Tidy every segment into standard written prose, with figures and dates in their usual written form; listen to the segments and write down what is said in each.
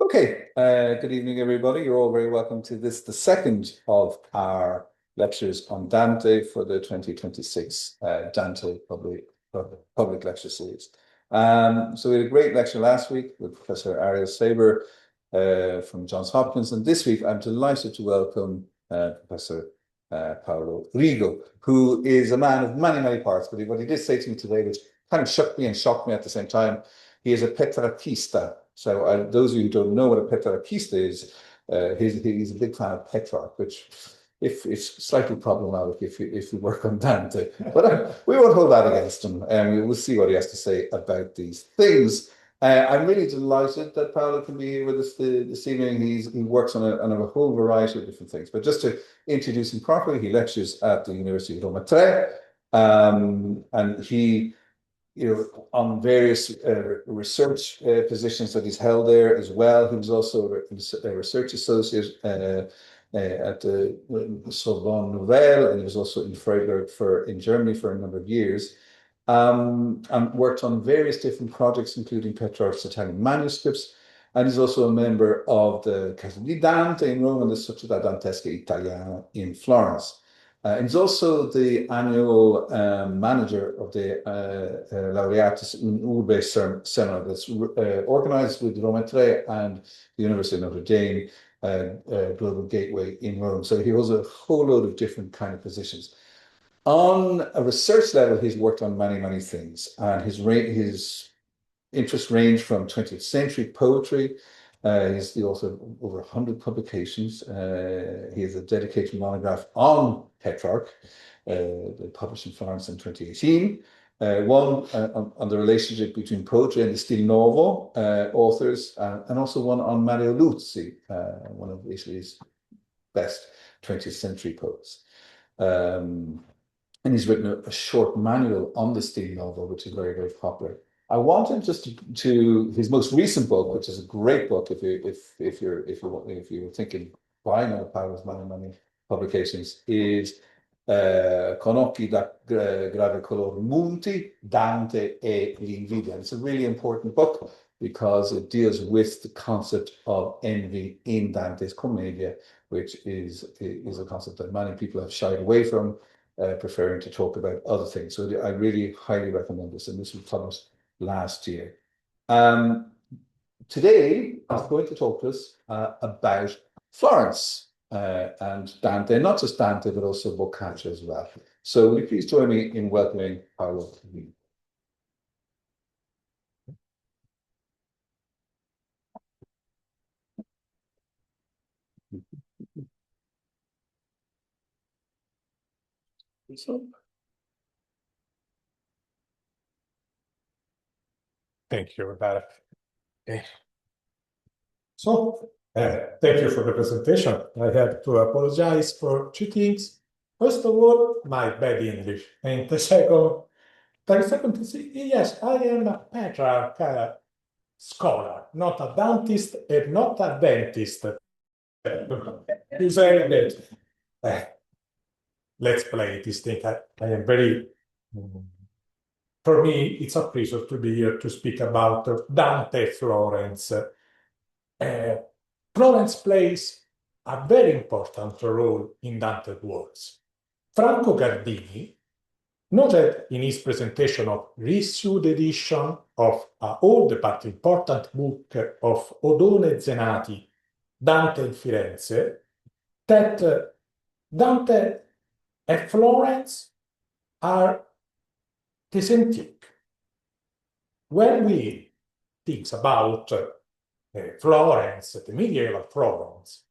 Okay, good evening, everybody. You're all very welcome to this, the second of our lectures on Dante for the 2026 Dante Public Lecture Series. So we had a great lecture last week with Professor Ariel Saber from Johns Hopkins, and this week I'm delighted to welcome Professor Paolo Rigo, who is a man of many, many parts, but what he did say to me today, which kind of shocked me and shocked me at the same time, he is a Petrarchista. So those of you who don't know what a Petrarchista is, he's a big fan of Petrarch, which if it's slightly problematic if you work on Dante. But we won't hold that against him, and we'll see what he has to say about these things. I'm really delighted that Paolo can be here with us this evening. He works on a whole variety of different things. But just to introduce him properly, he lectures at the University of Roma Tre, and he on various research positions that he's held there as well. He was also a research associate at the Sorbonne Nouvelle, and he was also in Freiburg in Germany for a number of years, and worked on various different projects, including Petrarch's Italian manuscripts. And he's also a member of the Casa di Dante in Rome and the Società Dantesca Italiana in Florence. He's also the annual manager of the Laureatus in Urbe seminar that's organized with Roma Tre and the University of Notre Dame Global Gateway in Rome. So he holds a whole load of different kind of positions. On a research level, he's worked on many, many things, and his interests range from 20th century poetry. He's the author of over 100 publications. He has a dedicated monograph on Petrarch, published in Florence in 2018. One on the relationship between poetry and the Stil Novo authors, and also one on Mario Luzzi, one of Italy's best 20th century poets. And he's written a short manual on the Stil Novo, which is very, very popular. I want him just to his most recent book, which is a great book if you're thinking buying one of Paolo's many publications, is Con occhi da grave color munti, Dante e l'invidia. It's a really important book because it deals with the concept of envy in Dante's Commedia, which is a concept that many people have shied away from, preferring to talk about other things. So I really highly recommend this, and this was published last year. Today, I'm going to talk to us about Florence and Dante, not just Dante, but also Boccaccio as well. So will you please join me in welcoming Paolo Rigo. Thank you, Rebecca. Okay. Thank you for the presentation. I have to apologize for two things. First of all, my bad English. And the second, yes, I am a Petrarch scholar, not a Dantist and not a dentist. You say that. Let's play this thing. I am very... For me, it's a pleasure to be here to speak about Dante Florence. Florence plays a very important role in Dante's works. Franco Gardini noted in his presentation of reissued edition of an old but important book of Odone Zenati, Dante in Firenze, that Dante and Florence are the same thing. When we think about Florence, the medieval Florence,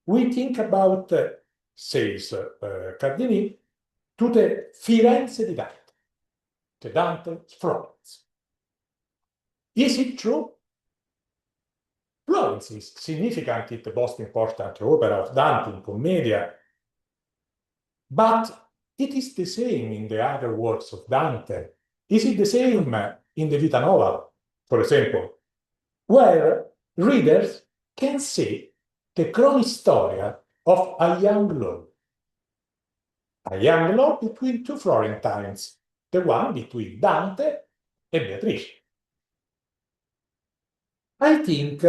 we think about, says Cardini, to the Firenze di Dante, the Dante's Florence. Is it true? Florence is significantly the most important opera of Dante in Commedia, but it is the same in the other works of Dante. Is it the same in the Vita Nova, for example, where readers can see the cronistoria of a young love. A young love between two Florentines, the one between Dante and Beatrice. I think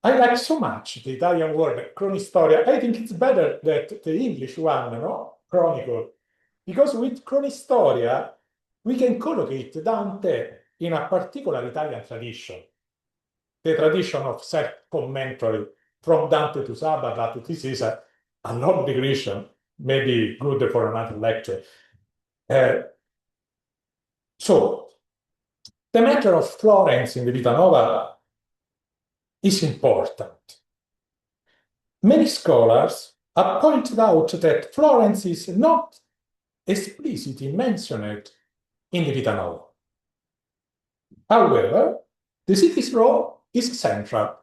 I like so much the Italian word cronistoria. I think it's better than the English one, no? Chronicle. Because with cronistoria, we can collocate Dante in a particular Italian tradition. The tradition of self-commentary from Dante to Sabbath. This is a long digression, maybe good for another lecture. So, the matter of Florence in the Vita Nova is important. Many scholars have pointed out that Florence is not explicitly mentioned in the Vita Nova. However, the city's role is central.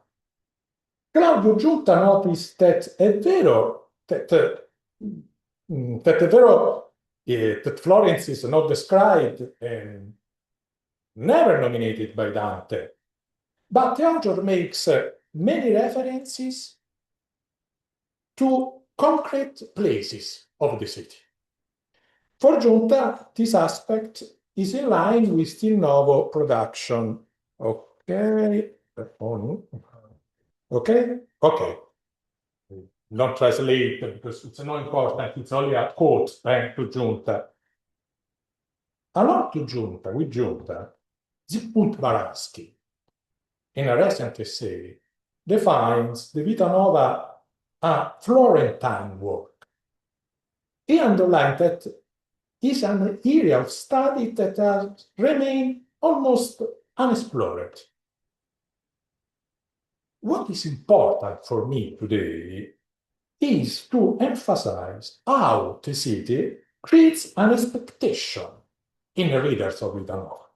Claudio Giunta noticed that è vero that Florence is not described and never nominated by Dante, but the author makes many references to concrete places of the city. For Giunta, this aspect is in line with the novel production. Okay. Don't translate because it's not important. It's only a quote to Giunta. Along to Giunta, with Giunta, Zygmunt Barański, in a recent essay, defines the Vita Nova a Florentine work. He underlined that it's an area of study that has remained almost unexplored. What is important for me today is to emphasize how the city creates an expectation in the readers of Vita Nova.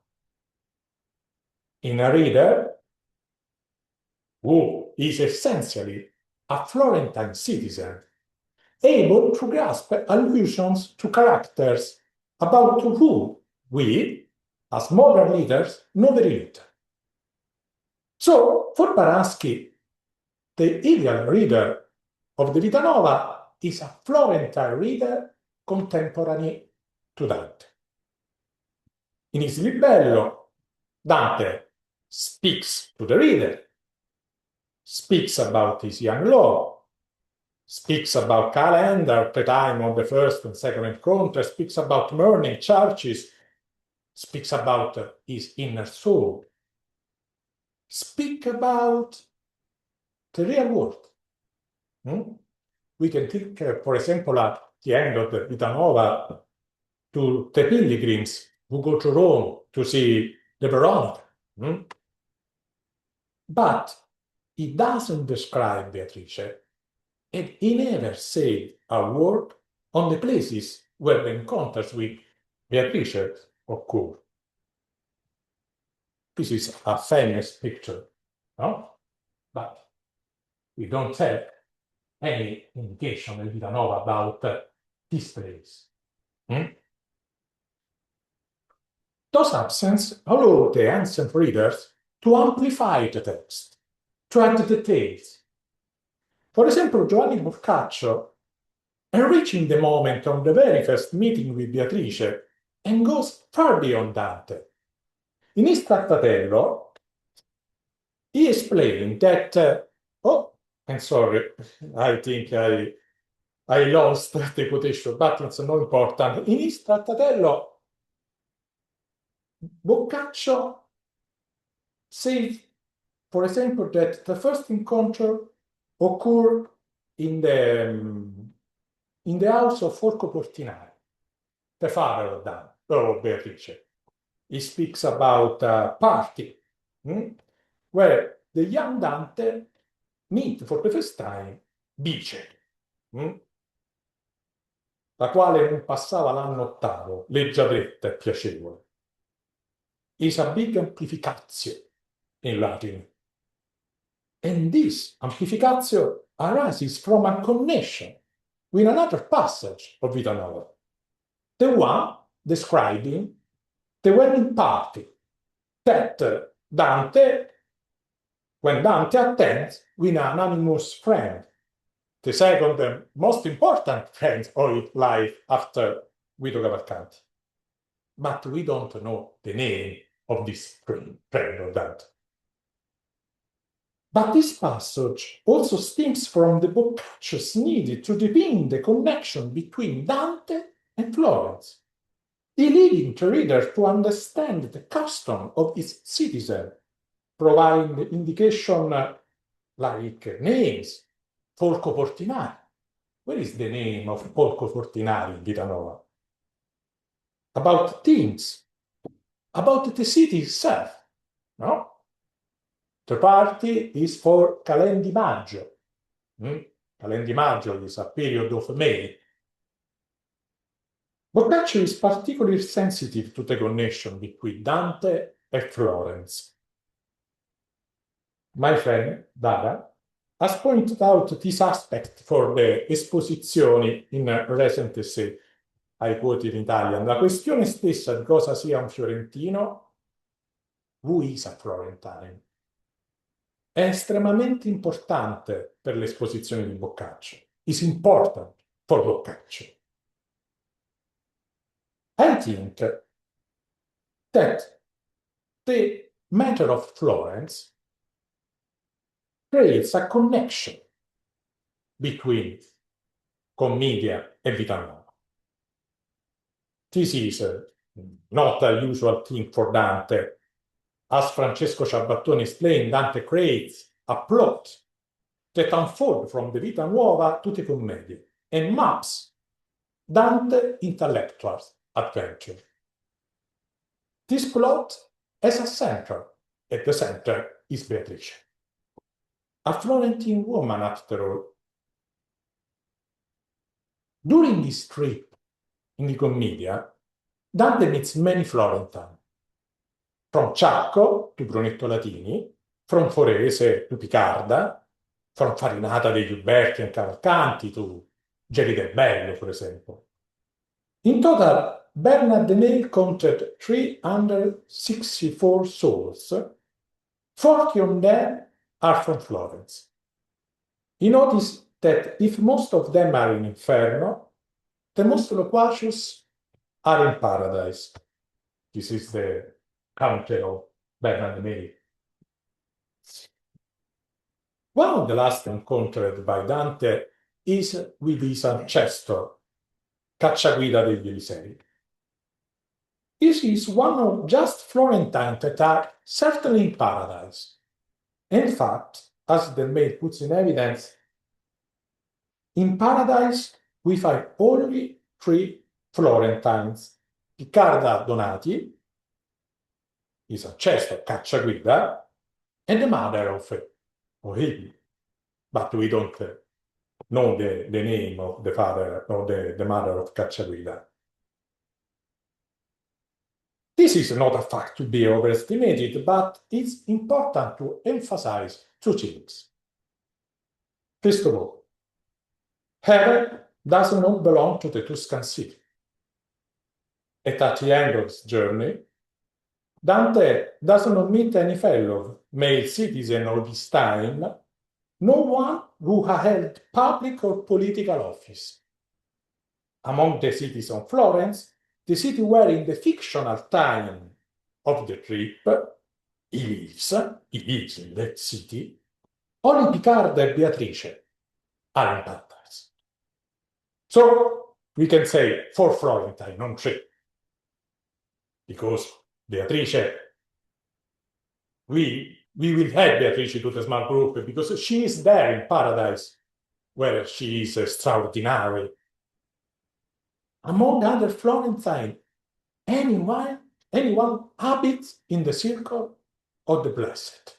In a reader who is essentially a Florentine citizen, able to grasp allusions to characters about whom we, as modern readers, know very little. So, for Barański, the ideal reader of the Vita Nova is a Florentine reader contemporary to Dante. In his libello, Dante speaks to the reader, speaks about his young love, speaks about calendar, the time of the first and second encounter, speaks about mourning, churches, speaks about his inner soul, speak about the real world. We can think, for example, at the end of the Vita Nova, to the pilgrims who go to Rome to see the Veronica. But he doesn't describe Beatrice, and he never said a word on the places where the encounters with Beatrice occur. This is a famous picture, no? But we don't have any indication in Vita Nova about this place. Those absences allow the ancient readers to amplify the text, to add details. For example, Giovanni Boccaccio, enriching the moment of the very first meeting with Beatrice, and goes far beyond Dante. In his Trattatello, he explained that, I'm sorry, I think I lost the quotation, but it's not important. In his Trattatello, Boccaccio says, for example, that the first encounter occurred in the house of Folco Portinari, the father of Dante, or Beatrice. He speaks about a party where the young Dante meet for the first time Bice, la quale non passava l'anno ottavo, leggiadretta e piacevole. Is a big amplificatio in Latin. And this amplificatio arises from a connection with another passage of Vita Nova, the one describing the wedding party that when Dante attends with an anonymous friend, the second and most important friend of his life after Guido Cavalcanti. But we don't know the name of this friend of Dante. But this passage also stems from the Boccaccio's need to deepen the connection between Dante and Florence, leading the reader to understand the custom of its citizen, providing indication like names, Folco Portinari. Where is the name of Folco Portinari in Vita Nova? About things, about the city itself, no? The party is for Calendi Maggio. Calendi Maggio is a period of May. Boccaccio is particularly sensitive to the connection between Dante and Florence. My friend Dara has pointed out this aspect for the esposizioni in recent essay. I quote in Italian. La questione stessa di cosa sia un fiorentino, who is a Florentine, è estremamente importante per l'esposizione di Boccaccio. Is important for Boccaccio. I think that the matter of Florence creates a connection between Commedia and Vita Nova. This is not a usual thing for Dante. As Francesco Ciabattoni explained, Dante creates a plot that unfolds from the Vita Nuova to the Commedia and maps Dante intellectual adventure. This plot has a center. At the center is Beatrice, a Florentine woman after all. During this trip in the Commedia, Dante meets many Florentines. From Ciacco to Brunetto Latini, from Forese to Picarda, from Farinata degli Uberti and Cavalcanti to Geli del Bello, for example. In total, Bernard de Mail counted 364 souls. 40 of them are from Florence. He noticed that if most of them are in Inferno, the most loquacious are in Paradise. This is the counter of Bernard de Mail. One of the last encountered by Dante is with his ancestor, Cacciaguida degli Elisei. This is one of just Florentines that are certainly in Paradise. In fact, as the Mail puts in evidence, in Paradise we find only 3 Florentines: Picarda Donati, his ancestor Cacciaguida, and the mother of him. But we don't know the name of the father or the mother of Cacciaguida. This is not a fact to be overestimated, but it's important to emphasize 2 things. First of all, heaven does not belong to the Tuscan city. And at the end of his journey, Dante does not meet any fellow male citizen of his time, no one who had held public or political office. Among the cities of Florence, the city where in the fictional time of the trip he lives in that city, only Picarda and Beatrice are in Paradise. So we can say 4 Florentine, not 3. Because Beatrice, we will add Beatrice to the small group because she is there in Paradise, where she is extraordinary. Among other Florentine, anyone habits in the circle of the blessed.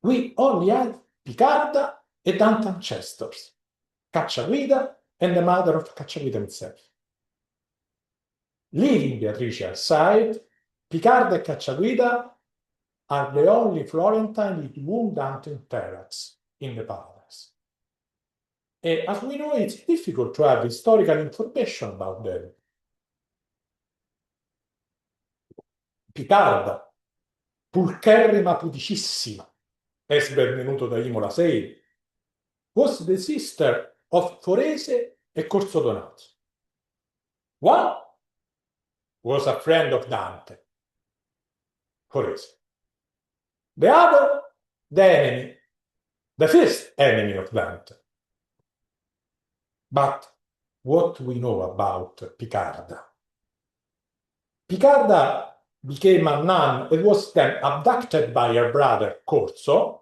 We only have Picarda and Dante ancestors, Cacciaguida and the mother of Cacciaguida himself. Leaving Beatrice aside, Picarda and Cacciaguida are the only Florentine with whom Dante interacts in the Paradise. As we know, it's difficult to have historical information about them. Picarda, pulcherrima pudicissima, es benvenuto da Imola 6, was the sister of Forese e Corso Donati. One was a friend of Dante, Forese. The other the first enemy of Dante. But what we know about Picarda? Picarda became a nun and was then abducted by her brother Corso,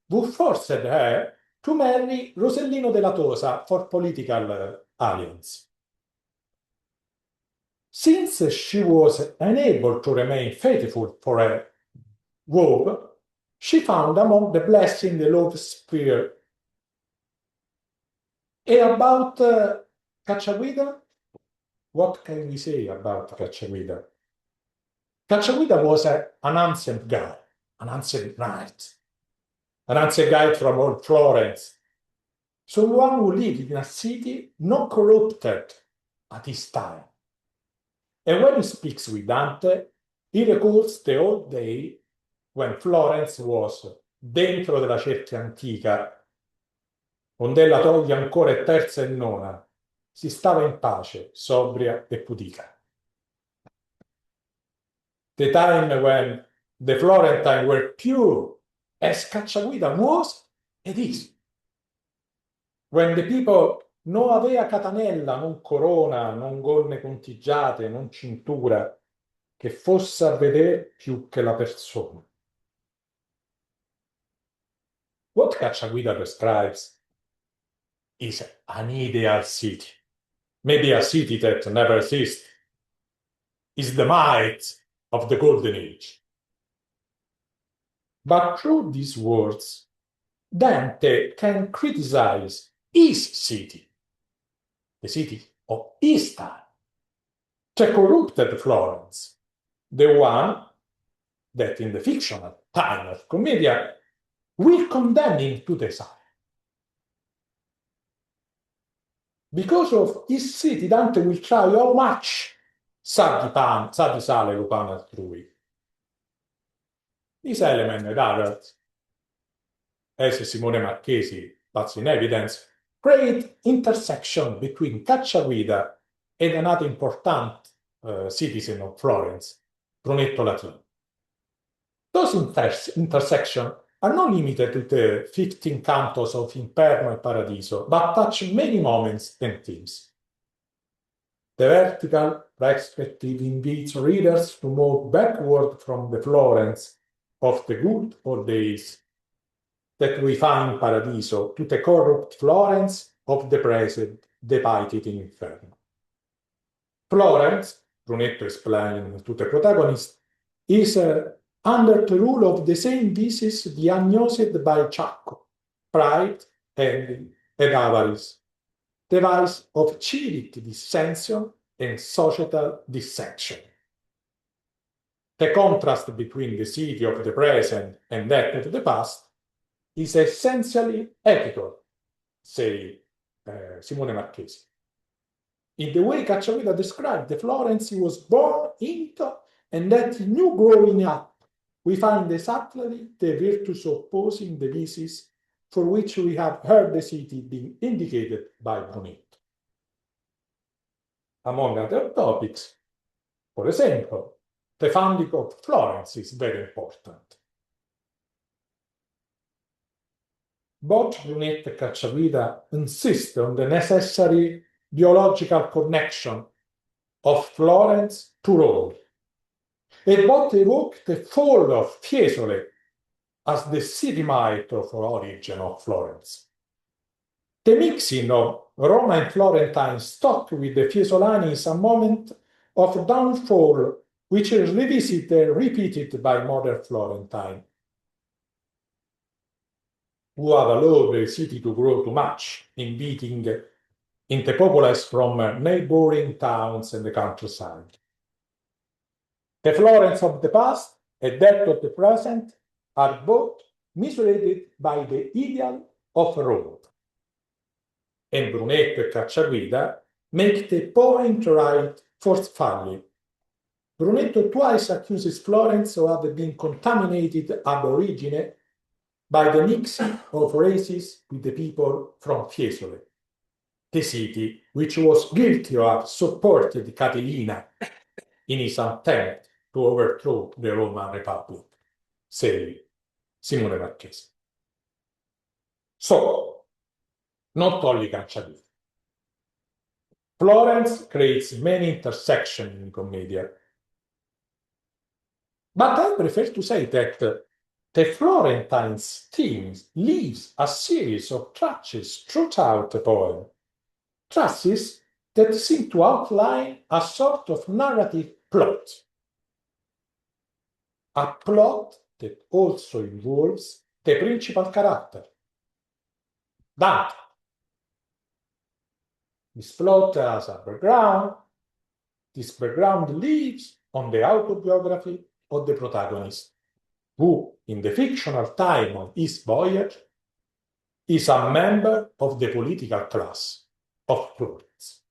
who forced her to marry Rosellino della Tosa for political alliance. Since she was unable to remain faithful for her vow, she found among the blessings the love sphere. And about Cacciaguida, what can we say about Cacciaguida? Cacciaguida was an ancient guy, an ancient knight, an ancient guy from old Florence, someone who lived in a city not corrupted at his time. And when he speaks with Dante, he recalls the old day when Florence was dentro della cerchia antica, onde la toglia ancora è terza e nona, si stava in pace, sobria e pudica. The time when the Florentine were pure, as Cacciaguida was and is. When the people non aveva catanella, non corona, non gonne contigiate, non cintura, che fosse a vedere più che la persona. What Cacciaguida describes is an ideal city, maybe a city that never exists, is the might of the Golden Age. But through these words, Dante can criticize his city, the city of his time, the corrupted Florence, the one that in the fictional time of Commedia we condemn him to desire. Because of his city, Dante will try how much sa di sale lo pane altrui. This element and others, as Simone Marchesi puts in evidence, create intersection between Cacciaguida and another important citizen of Florence, Brunetto Latino. Those intersections are not limited to the 15 cantos of Inferno and Paradiso, but touch many moments and themes. The vertical perspective invites readers to move backward from the Florence of the good old days that we find in Paradiso to the corrupt Florence of the present depicted in Inferno. Florence, Brunetto explained to the protagonist, is under the rule of the same vices diagnosed by Ciacco, pride, envy, and avarice, the vice of civic dissension and societal dissection. The contrast between the city of the present and that of the past is essentially ethical, say Simone Marchesi. In the way Cacciaguida described the Florence he was born into and that he knew growing up, we find exactly the virtues opposing the vices for which we have heard the city being indicated by Brunetto. Among other topics, for example, the founding of Florence is very important. Both Brunetto and Cacciaguida insist on the necessary biological connection of Florence to Rome. And both evoke the fall of Fiesole as the city might of origin of Florence. The mixing of Roman and Florentine stock with the Fiesolani is a moment of downfall which is revisited and repeated by modern Florentine, who have allowed the city to grow too much, inviting in the populace from neighboring towns and the countryside. The Florence of the past and that of the present are both misread by the ideal of Rome. And Brunetto and Cacciaguida make the point right forcefully. Brunetto twice accuses Florence of having been contaminated ab origine by the mixing of races with the people from Fiesole, the city which was guilty of having supported Catilina in his attempt to overthrow the Roman Republic, say Simone Marchesi. So, not only Cacciavite. Florence creates many intersections in commedia. But I prefer to say that the Florentine's theme leaves a series of traces throughout the poem. Traces that seem to outline a sort of narrative plot. A plot that also involves the principal character, Dante. This plot has a background. This background lives on the autobiography of the protagonist, who, in the fictional time of his voyage, is a member of the political class of Florence.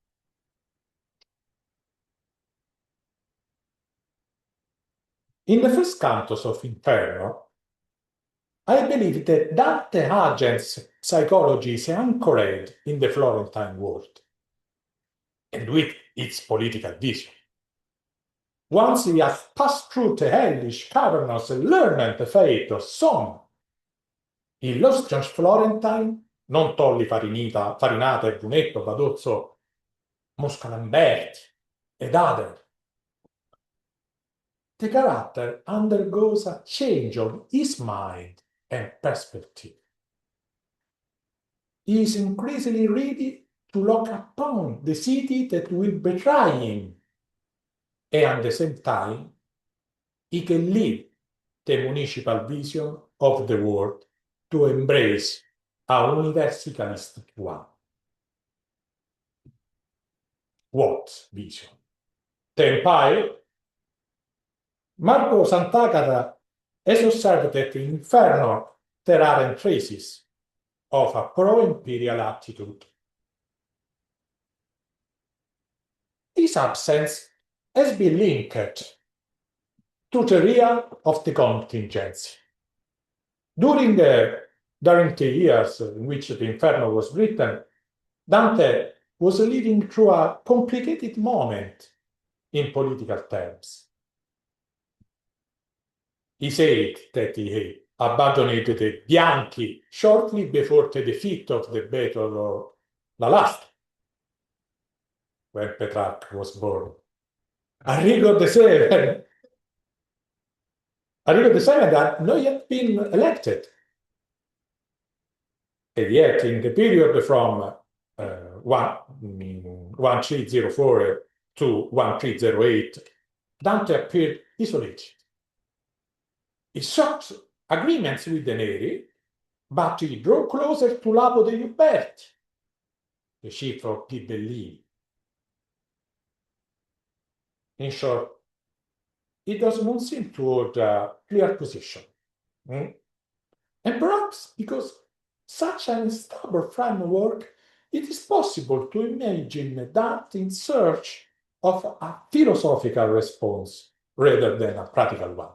In the first cantos of Inferno, I believe that Dante agent's psychology is anchored in the Florentine world, and with its political vision. Once he has passed through the hellish, cavernous, and learned fate of some illustrious Florentine, non tolli Farinata e Brunetto, but also Mosca Lamberti ed other, the character undergoes a change of his mind and perspective. He is increasingly ready to look upon the city that will betray him, and at the same time, he can leave the municipal vision of the world to embrace a universalist one. What vision? The empire? Marco Sant'Agata has observed that in Inferno there are traces of a pro-imperial attitude. This absence has been linked to the realm of the contingency. During the years in which the Inferno was written, Dante was living through a complicated moment in political terms. He said that he abandoned the Bianchi shortly before the defeat of the Battle of La Lastra, when Petrarch was born. Arrigo VII had not yet been elected. And yet, in the period from 1304 to 1308, Dante appeared isolated. He sought agreements with the Neri, but he drew closer to Lapo degli Uberti, the chief of Ghibellini. In short, he does not seem to hold a clear position. And perhaps because such an unstable framework, it is possible to imagine Dante in search of a philosophical response rather than a practical one.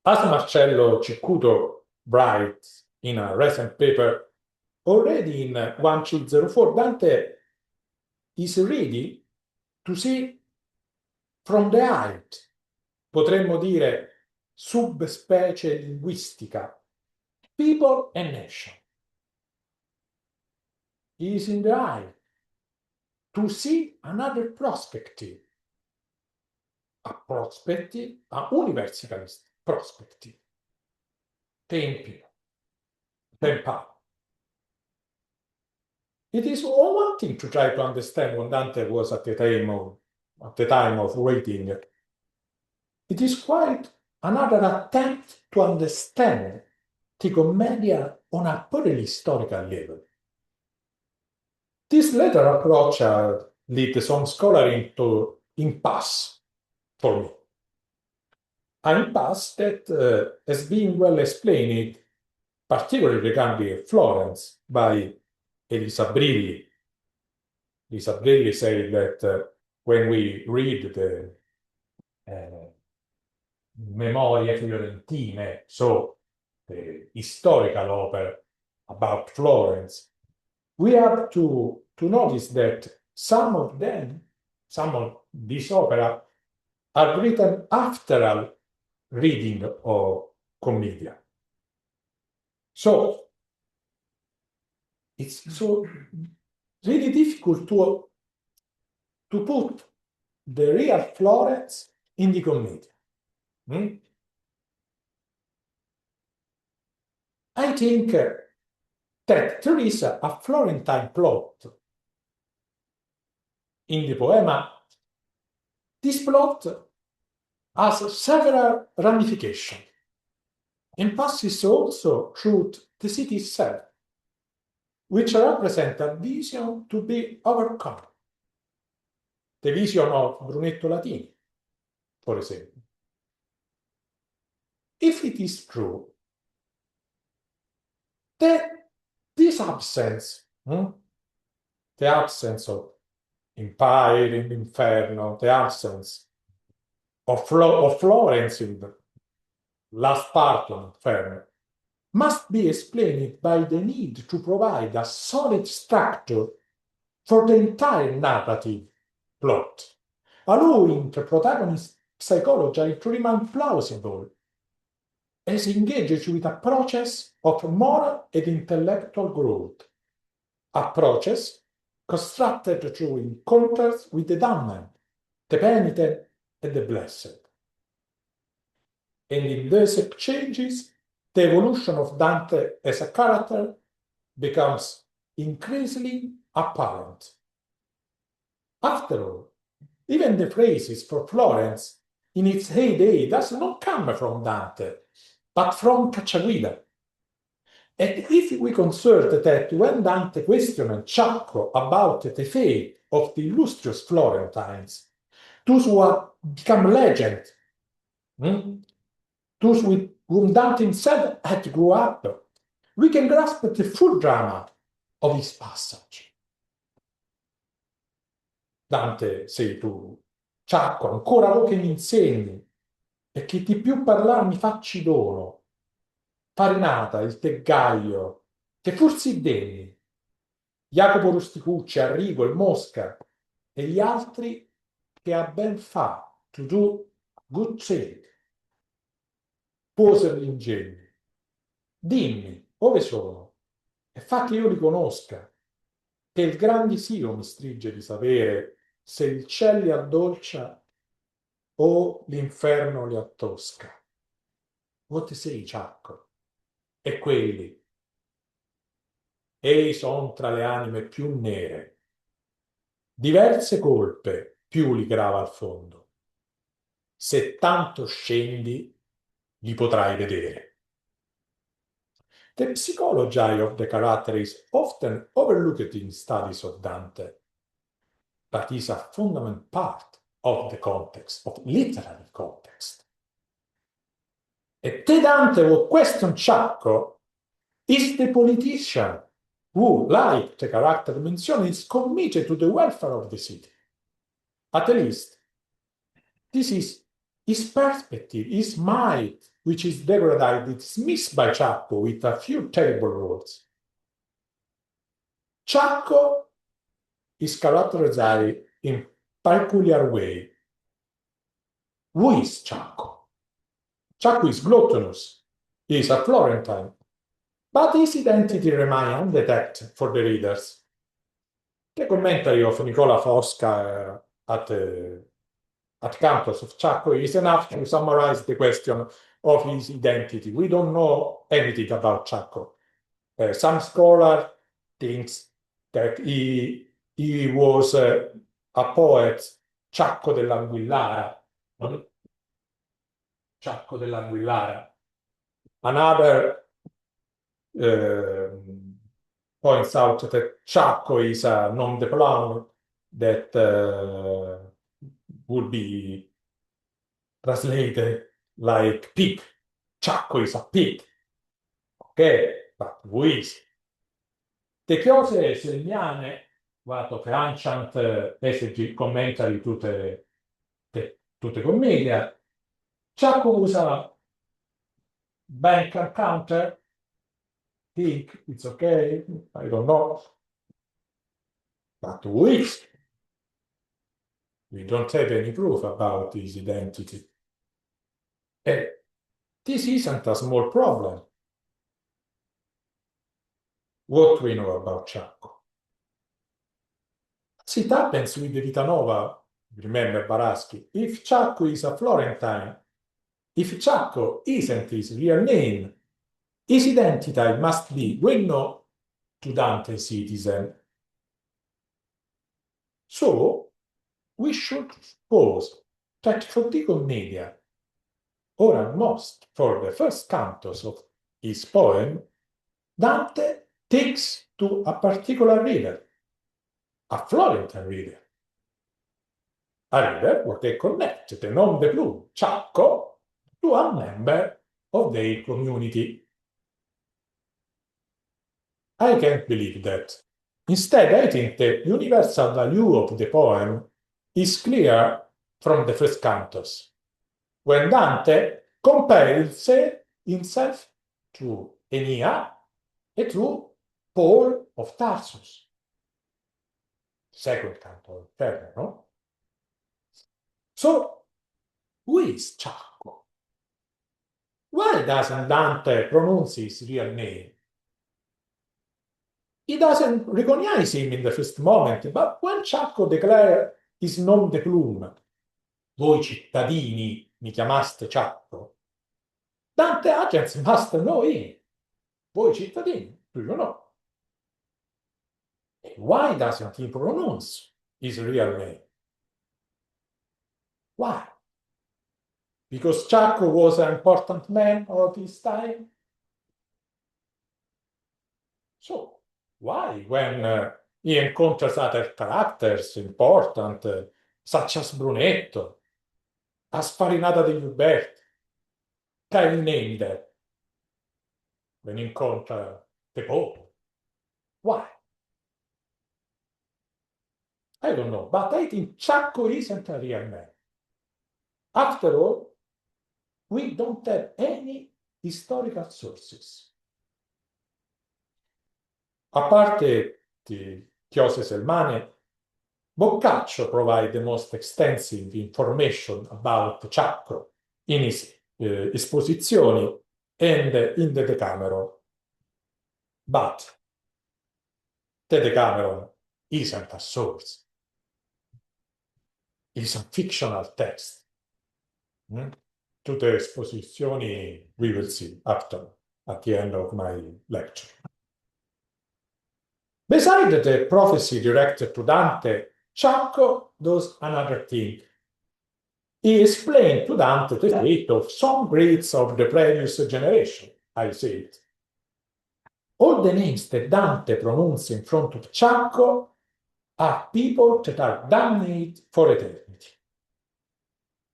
As Marcello Ceccuto writes in a recent paper, already in 1304, Dante is ready to see from the height, potremmo dire subspecie linguistica, people and nation. He is in the eye to see another perspective, a universalist perspective, the empire. It is one thing to try to understand when Dante was at the time of waiting. It is quite another attempt to understand the commedia on a purely historical level. This latter approach led some scholars into impasse for me. An impasse that has been well explained, particularly regarding Florence, by Elisa Brilli. Elisa Brilli said that when we read the Memorie Fiorentine, so the historical opera about Florence, we have to notice that some of these opera are written after reading of commedia. So it's so really difficult to put the real Florence in the commedia. I think that there is a Florentine plot in the poema. This plot has several ramifications and passes also through the city itself, which represent a vision to be overcome. The vision of Brunetto Latini, for example. If it is true that this absence, the absence of empire in Inferno, the absence of Florence in the last part of Inferno, must be explained by the need to provide a solid structure for the entire narrative plot, allowing the protagonist's psychology to remain plausible as engaged with a process of moral and intellectual growth, a process constructed through encounters with the damned, the penitent, and the blessed. And in these exchanges, the evolution of Dante as a character becomes increasingly apparent. After all, even the phrases for Florence in its heyday does not come from Dante, but from Cacciaguida. And if we consider that when Dante questioned Ciacco about the fate of the illustrious Florentines, those who have become legend, those with whom Dante himself had grew up, we can grasp the full drama of his passage. Dante say to Ciacco, ancora voi che mi insegni, e che di più parlar mi facci dono, Farinata, il Teggaio, che fursi degni, Jacopo Rusticucci, Arrigo, il Mosca, e gli altri che a ben fa to do good thing, posero l'ingegno. Dimmi, dove sono? E fa che io li conosca, che il gran disio mi stringe di sapere se il ciel li addolcia o l'inferno li attosca. What say, Ciacco? E quelli, ei son tra le anime più nere. Diverse colpe più li grava al fondo. Se tanto scendi, li potrai vedere. The psychology of the character is often overlooked in studies of Dante, but is a fundamental part of the context, of literary context. E te Dante will question Ciacco is the politician who, like the character mentioned, is committed to the welfare of the city. At least, this is his perspective, his might, which is degraded, dismissed by Ciacco with a few terrible words. Ciacco is characterized in peculiar way. Who is Ciacco? Ciacco is gluttonous. He is a Florentine. But his identity remains undetected for the readers. The commentary of Nicola Fosca at Campus of Ciacco is enough to summarize the question of his identity. We don't know anything about Ciacco. Some scholar thinks that he was a poet, Ciacco dell'Anguillara. Ciacco dell'Anguillara. Another points out that Ciacco is a nom de plume that would be translated like pig. Ciacco is a pig. Okay, but who is? The chiose selmiane, guarda, che ancient SG commentary tutte commedia. Ciacco usa bank counter. Think it's okay, I don't know. But who is? We don't have any proof about his identity. this isn't a small problem. What we know about Ciacco? As it happens with the Vita Nova, remember Baraschi, if Ciacco is a Florentine, if Ciacco isn't his real name, his identity must be well known to Dante citizen. So, we should suppose that for the commedia, or at most for the first cantos of his poem, Dante takes to a particular reader, a Florentine reader. A reader where they connect the nom de plume, Ciacco, to a member of their community. I can't believe that. Instead, I think the universal value of the poem is clear from the first cantos, when Dante compares himself to Enea and to Paul of Tarsus. Second canto, Inferno, no? So, who is Ciacco? Why doesn't Dante pronounce his real name? He doesn't recognize him in the first moment, but when Ciacco declares his nom de plume, voi cittadini mi chiamaste Ciacco, Dante agents must know him. Voi cittadini, do you know? And why doesn't he pronounce his real name? Why? Because Ciacco was an important man of his time? So, why, when he encounters other characters important, such as Brunetto, as Farinata degli Uberti, can he name them when he encounters the Pope? Why? I don't know, but I think Ciacco isn't a real man. After all, we don't have any historical sources. A parte the Chiose Selmane, Boccaccio provides the most extensive information about Ciacco in his esposizioni and in the Decameron. But the Decameron isn't a source. It's a fictional text. To the esposizioni we will see after, at the end of my lecture. Besides the prophecy directed to Dante, Ciacco does another thing. He explained to Dante the fate of some greats of the previous generation, I said. All the names that Dante pronounced in front of Ciacco are people that are damned for eternity.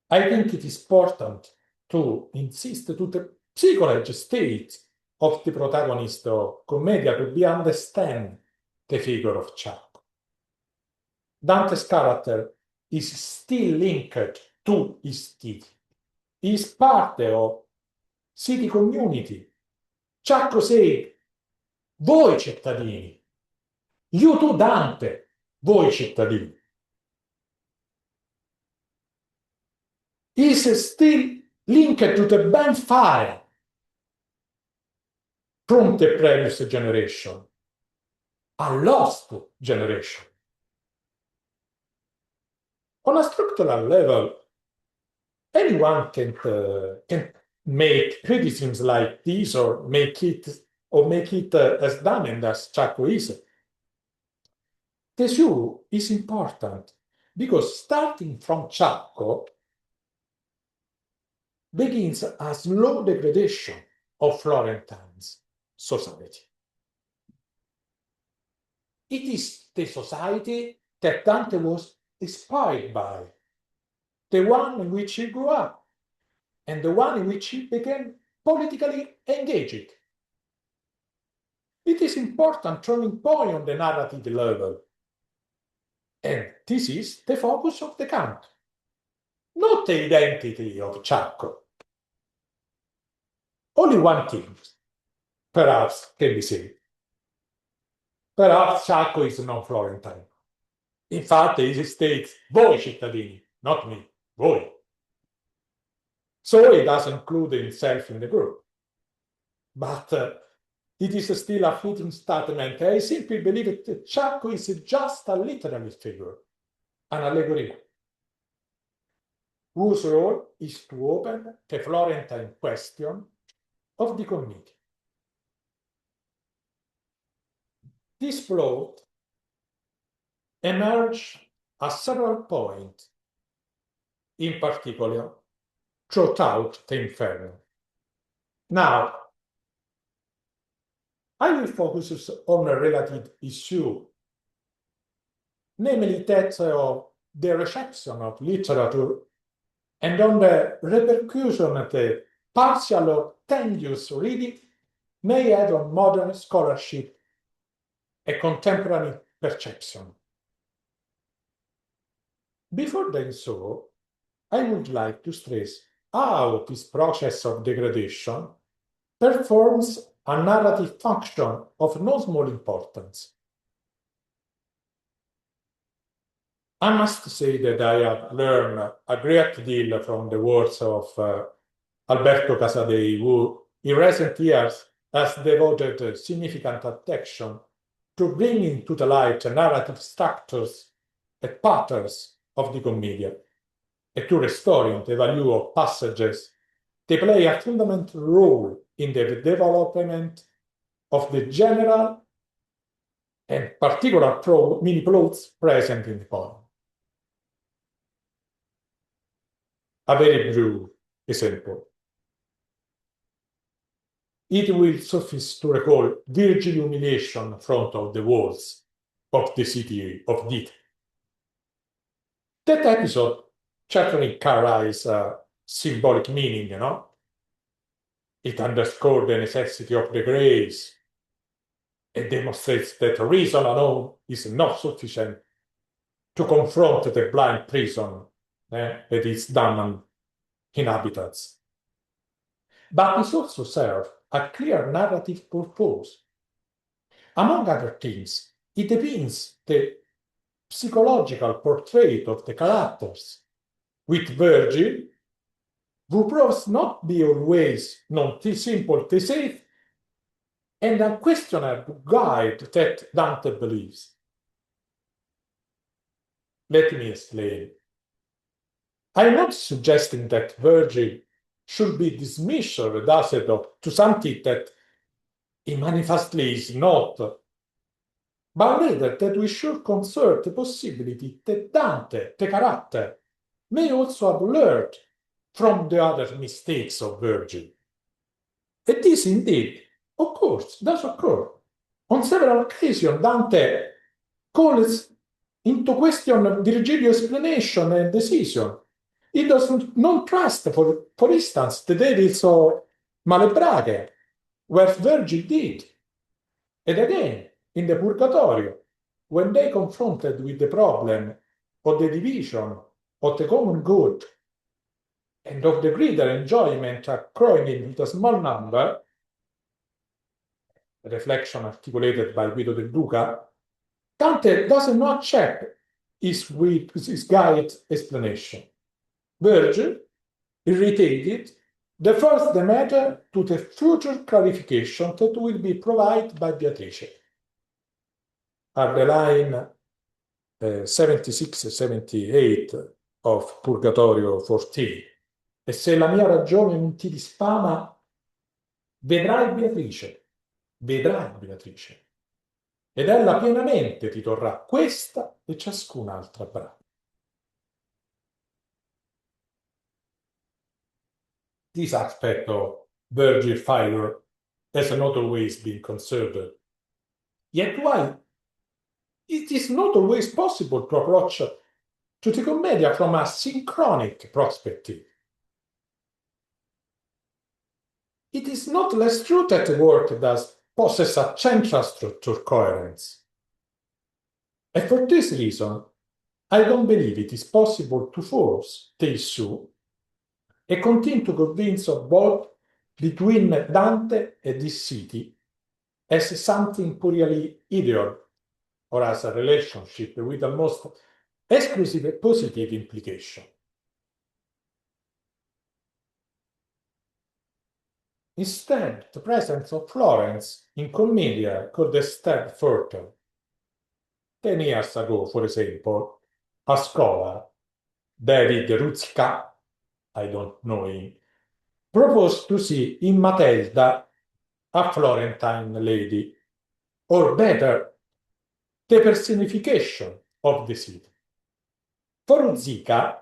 I think it is important to insist to the psychological state of the protagonist of Commedia to be understand the figure of Ciacco. Dante's character is still linked to his city. He is part of city community. Ciacco said, voi cittadini, you too Dante, voi cittadini. He is still linked to the bonfire from the previous generation, a lost generation. On a structural level, anyone can make criticisms like this or make it as damning as Ciacco is. The issue is important because starting from Ciacco begins a slow degradation of Florentine's society. It is the society that Dante was inspired by, the one in which he grew up, and the one in which he became politically engaged. It is important turning point on the narrative level, and this is the focus of the canto, not the identity of Ciacco. Only one thing, perhaps, can be said. Perhaps Ciacco is non-Florentine. Infatti, he states, voi cittadini, not me, voi. So he does include himself in the group. But it is still a fleeting statement. I simply believe that Chaco is just a literary figure, an allegory, whose role is to open the Florentine question of the community. This plot emerged at several points, in particular throughout the Inferno. Now, I will focus on a related issue, namely that of the reception of literature and on the repercussion that the partial or tenuous reading may have on modern scholarship and contemporary perception. Before doing so, I would like to stress how this process of degradation performs a narrative function of no small importance. I must say that I have learned a great deal from the works of Alberto Casadei, who in recent years has devoted significant attention to bringing to the light narrative structures and patterns of the commedia, and to restoring the value of passages. They play a fundamental role in the development of the general and particular mini plots present in the poem. A very brief example. It will suffice to recall Virgil's humiliation in front of the walls of the city of Dite. That episode certainly carries a symbolic meaning, you know? It underscores the necessity of the grace. It demonstrates that reason alone is not sufficient to confront the blind prison that its damned inhabitants. But it also serves a clear narrative purpose. Among other things, it depicts the psychological portrait of the characters, with Virgil, who proves not be always non simple to say, and unquestionable guide that Dante believes. Let me explain. I am not suggesting that Virgil should be dismissed or reduced to something that he manifestly is not, but rather that we should consider the possibility that Dante, the character, may also have learned from the other mistakes of Virgil. And this indeed, of course, does occur. On several occasions, Dante calls into question Virgilius' explanation and decision. He does not trust, for instance, the devils of Malebrage, where Virgil did. And again, in the Purgatorio, when they confronted with the problem of the division of the common good and of the greater enjoyment accruing in a small number, a reflection articulated by Guido del Duca, Dante does not check his guide explanation. Virgil, irritated, defers the matter to the future clarification that will be provided by Beatrice. At the line 76-78 of Purgatorio 14. E se la mia ragione non ti disfama, vedrai Beatrice. Ed ella pienamente ti torrà questa e ciascun'altra brava. This aspect of Virgil failure has not always been considered. Yet why? It is not always possible to approach to the commedia from a synchronic perspective. It is not less true that the work does possess a central structure coherence. And for this reason, I don't believe it is possible to force the issue and continue to convince of both between Dante and this city as something purely ideal or as a relationship with almost exclusive positive implication. Instead, the presence of Florence in Commedia could extend further. 10 years ago, for example, a scholar, David Ruzka, I don't know him, proposed to see in Matilda a Florentine lady, or better, the personification of the city. For Ruzika,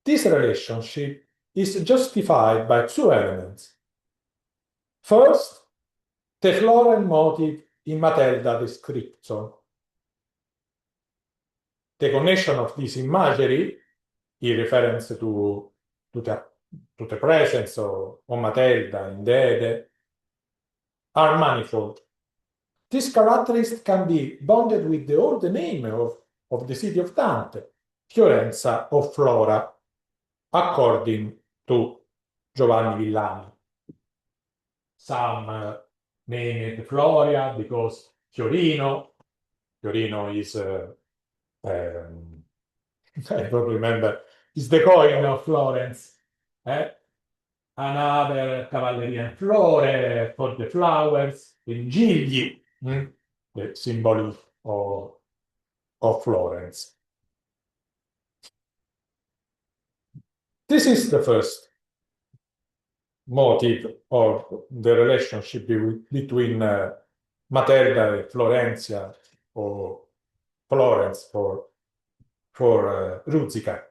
this relationship is justified by two elements. First, the Florent motive in Matilda description. The connection of this imagery, in reference to the presence of Matilda in Dante, are manifold. This characteristic can be bonded with the old name of the city of Dante, Fiorenza or Flora, according to Giovanni Villani. Some name it Floria because Fiorino is, I don't remember, is the coin of Florence. Another Cavalleria in Flore for the flowers, in Gigli, the symbol of Florence. This is the first motive of the relationship between Matilda and Florencia, or Florence for Ruzzica.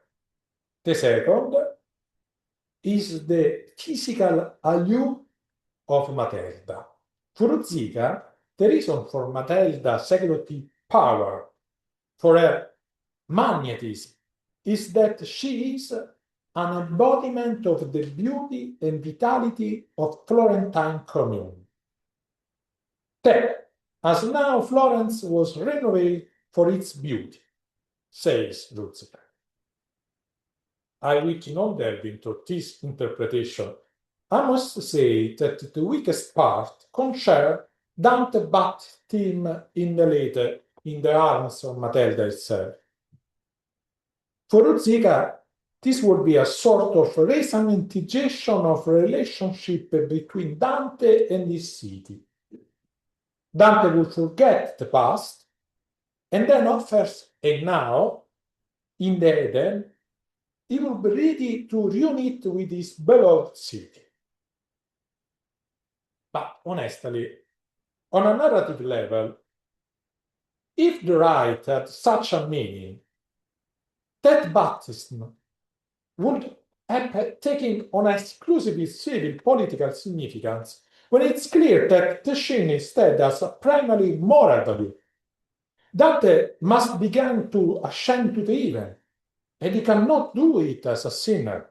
The second is the physical allure of Matilda. For Ruzzica, the reason for Matilda's seductive power, for her magnetism, is that she is an embodiment of the beauty and vitality of Florentine commune. That, as now Florence was renovated for its beauty, says Ruzzica. I will not delve into this interpretation. I must say that the weakest part concerns Dante bat him in the arms of Matilda herself. For Ruzzica, this would be a sort of resemanticization of relationship between Dante and his city. Dante will forget the past and then offers a now, in the Eden, he will be ready to reunite with his beloved city. But honestly, on a narrative level, if the right had such a meaning, that baptism would have taken on exclusively civil political significance when it's clear that the sin instead has a primarily moral value. Dante must begin to ascend to the heaven, and he cannot do it as a sinner.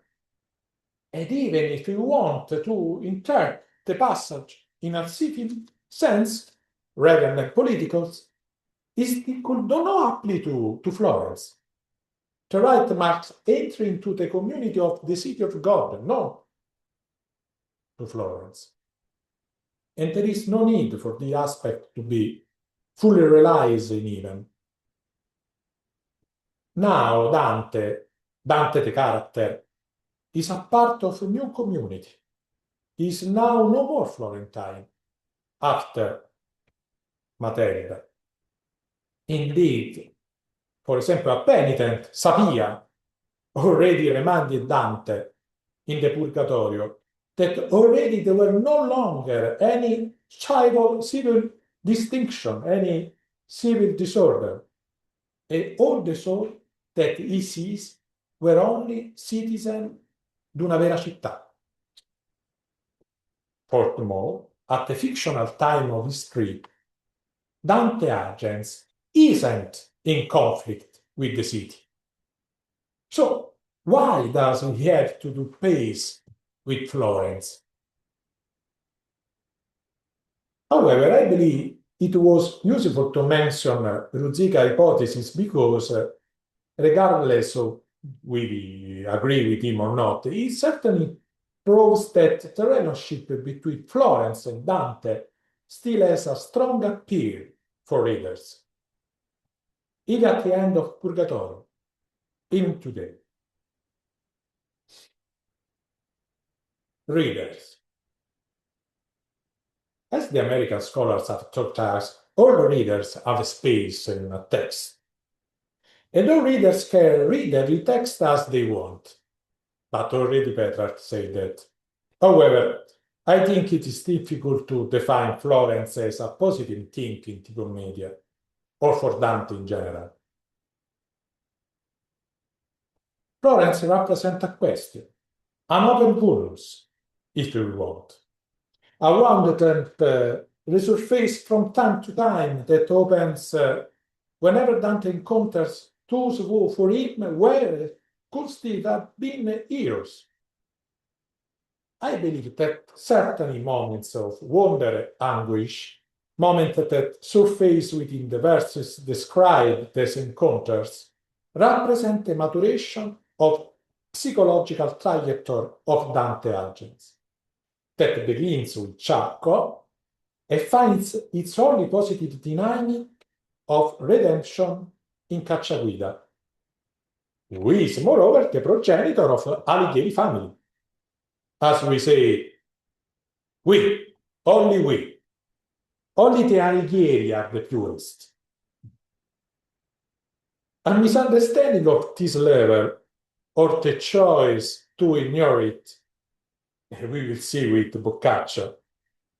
And even if you want to interpret the passage in a civil sense, rather than political, it could not apply to Florence. The right must enter into the community of the city of God, not to Florence. And there is no need for the aspect to be fully realized in even. Now Dante the character, is a part of a new community. He is now no more Florentine after Matilda. Indeed, for example, a penitent, Sapia, already reminded Dante in the Purgatorio that already there were no longer any civil distinction, any civil disorder. And all the souls that he sees were only citizens di una vera città. Furthermore, at the fictional time of history, Dante Agens isn't in conflict with the city. So, why does he have to do peace with Florence? However, I believe it was useful to mention Ruzzica's hypothesis because, regardless of we agree with him or not, he certainly proves that the relationship between Florence and Dante still has a strong appeal for readers. Even at the end of Purgatorio, even today. Readers, As the American scholars have taught us, all readers have a space in a text. And all readers can read every text as they want. But already Petrarch said that. However, I think it is difficult to define Florence as a positive thinking commedia, or for Dante in general. Florence represents a question, an open vulnus, if you want. A one that resurfaces from time to time, that opens whenever Dante encounters those who for him were could still have been heroes. I believe that certain moments of wonder, anguish, moments that surface within the verses described as encounters, represent a maturation of psychological trajectory of Dante agents that begins with Ciacco and finds its only positive dynamic of redemption in Cacciaguida, who is moreover the progenitor of Alighieri family. As we say, only the Alighieri are the purest. A misunderstanding of this level, or the choice to ignore it, we will see with Boccaccio,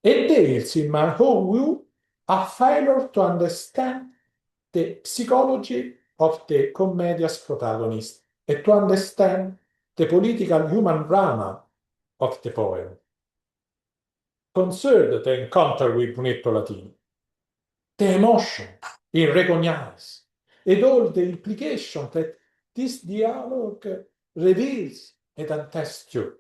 entails, in my own view, a failure to understand the psychology of the commedia's protagonist and to understand the political human drama of the poem. Consider the encounter with Brunetto Latino, the emotion he recognizes, and all the implications that this dialogue reveals and attests to.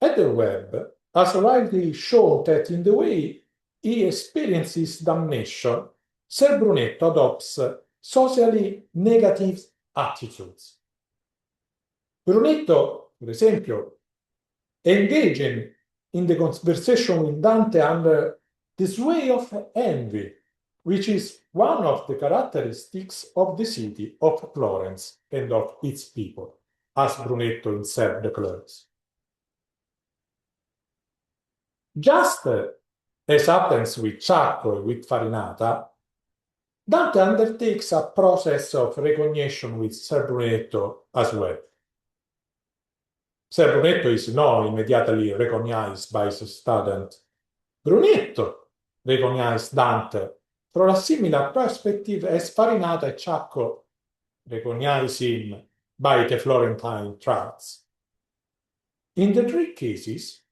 Webb has rightly shown that in the way he experiences damnation, Ser Brunetto adopts socially negative attitudes. Brunetto, per esempio, engaging in the conversation with Dante under the sway of envy, which is one of the characteristics of the city of Florence and of its people, as Brunetto himself declares. Just as happens with Ciacco and with Farinata, Dante undertakes a process of recognition with Ser Brunetto as well. Ser Brunetto is not immediately recognized by his student. Brunetto recognized Dante from a similar perspective as Farinata and Ciacco recognize him by the Florentine tracts. In the three cases,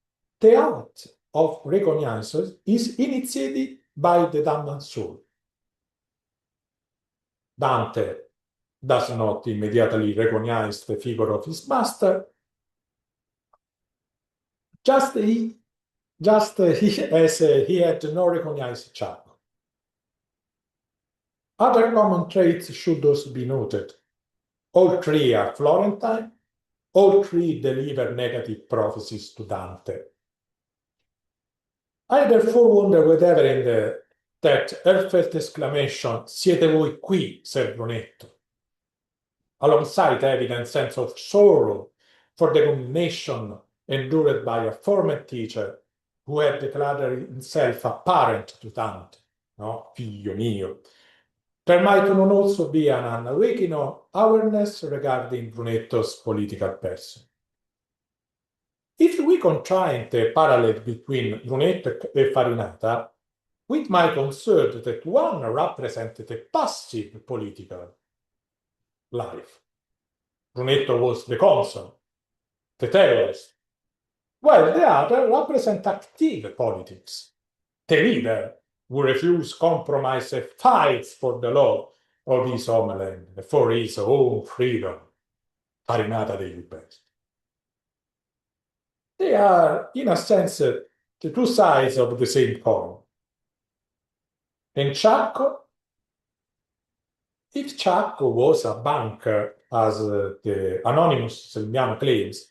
the act of recognizance is initiated by the damned soul. Dante does not immediately recognize the figure of his master, just as he had not recognized Ciacco. Other common traits should also be noted. All three are Florentine, all three deliver negative prophecies to Dante. I therefore wonder whether in that heartfelt exclamation, "Siete voi qui, Ser Brunetto," alongside the evident sense of sorrow for the condemnation endured by a former teacher who had declared himself a parent to Dante, no? Figlio mio. There might not also be an awakening of awareness regarding Brunetto's political person. If we contrast the parallel between Brunetto and Farinata, we might conclude that one represented a passive political life. Brunetto was the consul, the terrorist, while the other represents active politics, the leader who refused compromise and fights for the law of his homeland, for his own freedom. Farinata degli best. They are, in a sense, the two sides of the same coin. And Ciacco, if Ciacco was a banker, as the anonymous Selmiano claims,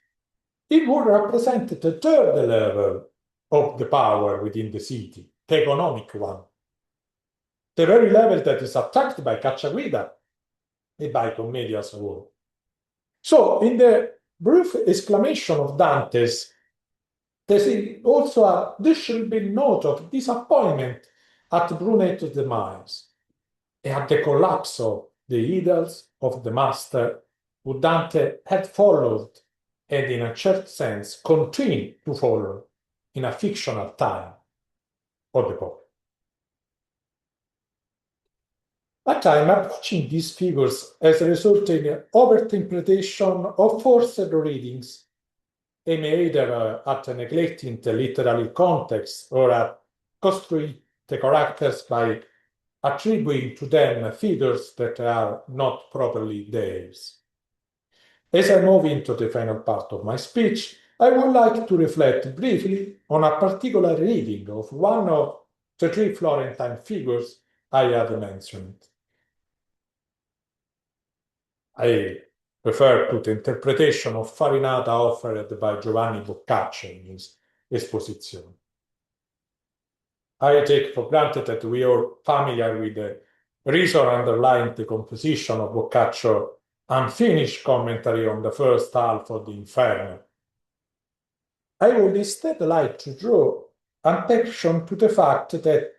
it would represent the third level of the power within the city, the economic one. The very level that is attacked by Cacciaguida and by Commedia's war. So, in the brief exclamation of Dante's, There should be note of disappointment at Brunetto's demise and at the collapse of the ideals of the master who Dante had followed and in a certain sense continued to follow in a fictional time of the poet. At time, approaching these figures has resulted in overinterpretation of forced readings, aimed either at neglecting the literal context or at construing the characters by attributing to them figures that are not properly theirs. As I move into the final part of my speech, I would like to reflect briefly on a particular reading of one of the three Florentine figures I have mentioned. I refer to the interpretation of Farinata offered by Giovanni Boccaccio in his exposition. I take for granted that we are familiar with the reason underlying the composition of Boccaccio's unfinished commentary on the first half of the Inferno. I would instead like to draw attention to the fact that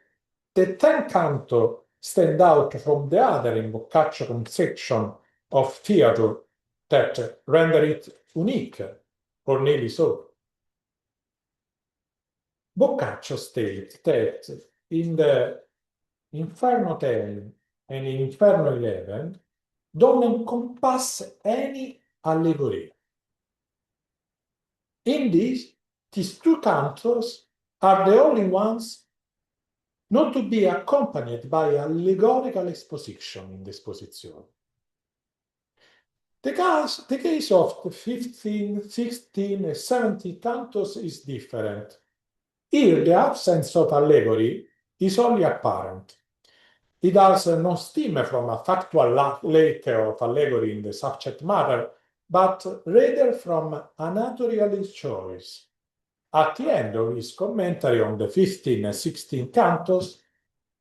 the 10th canto stand out from the other in Boccaccio's conception of theatre that render it unique, or nearly so. Boccaccio states that in the Inferno 10 and in Inferno 11 don't encompass any allegory. In these two cantos are the only ones not to be accompanied by allegorical exposition in the exposition. The case of the 15, 16, and 17 cantos is different. Here, the absence of allegory is only apparent. It does not stem from a factual lack of allegory in the subject matter, but rather from a natural choice. At the end of his commentary on the 15 and 16 cantos,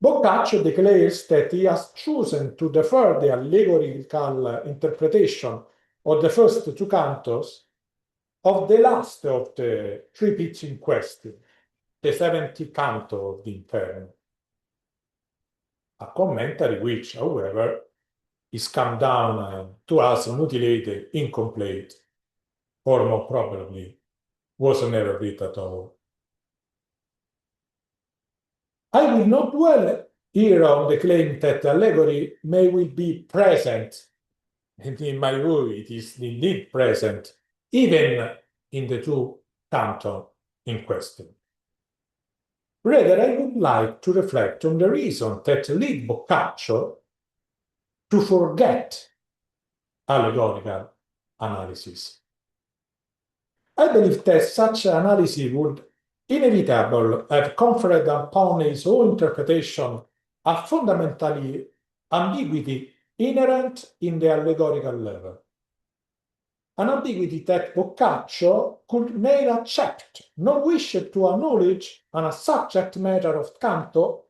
Boccaccio declares that he has chosen to defer the allegorical interpretation of the first two cantos of the last of the three bits in question, the 70th canto of the Inferno. A commentary which, however, is come down to us mutilated, incomplete, or more probably was never written at all. I will not dwell here on the claim that allegory may will be present, and in my view it is indeed present, even in the two cantos in question. Rather, I would like to reflect on the reason that lead Boccaccio to forget allegorical analysis. I believe that such analysis would inevitably have conferred upon his own interpretation a fundamentally ambiguity inherent in the allegorical level. An ambiguity that Boccaccio could neither accept nor wish to acknowledge on a subject matter of canto,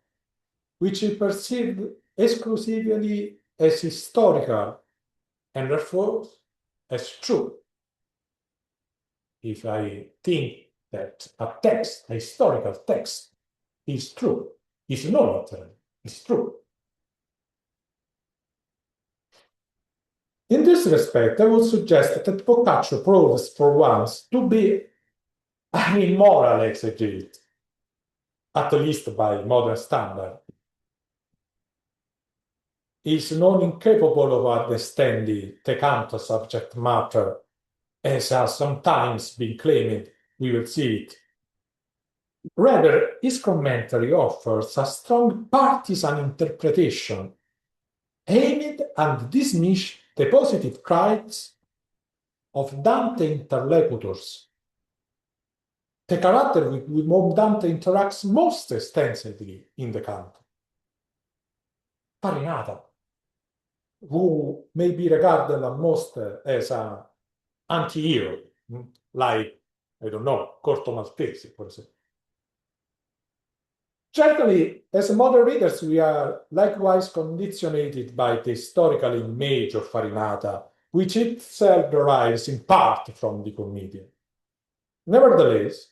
which he perceived exclusively as historical and therefore as true. If I think that a text, a historical text, is true, is not literal, is true. In this respect, I would suggest that Boccaccio proves for once to be an immoral exegete, at least by modern standard. He is not incapable of understanding the canto subject matter, as has sometimes been claimed. We will see it. Rather, his commentary offers a strong partisan interpretation aimed at dismiss the positive traits of Dante interlocutors, the character with whom Dante interacts most extensively in the canto. Farinata, who may be regarded most as an anti-hero, like, I don't know, Corto Maltese, for example. Certainly, as modern readers, we are likewise conditioned by the historical image of Farinata, which itself derives in part from the comedian. Nevertheless,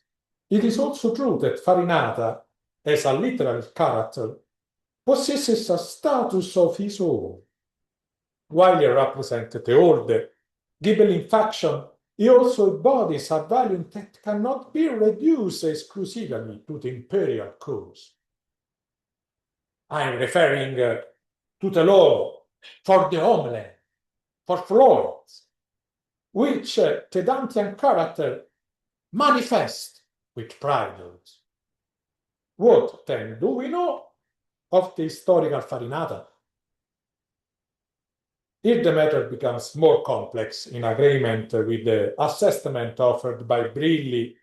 It is also true that Farinata, as a literary character, possesses a status of his own. While he represented the old Ghibelline faction, he also embodies a value that cannot be reduced exclusively to the imperial cause. I'm referring to the law for the homeland, for Florence, which the Dantean character manifests with pride. What then do we know of the historical Farinata? Here the matter becomes more complex in agreement with the assessment offered by Brilli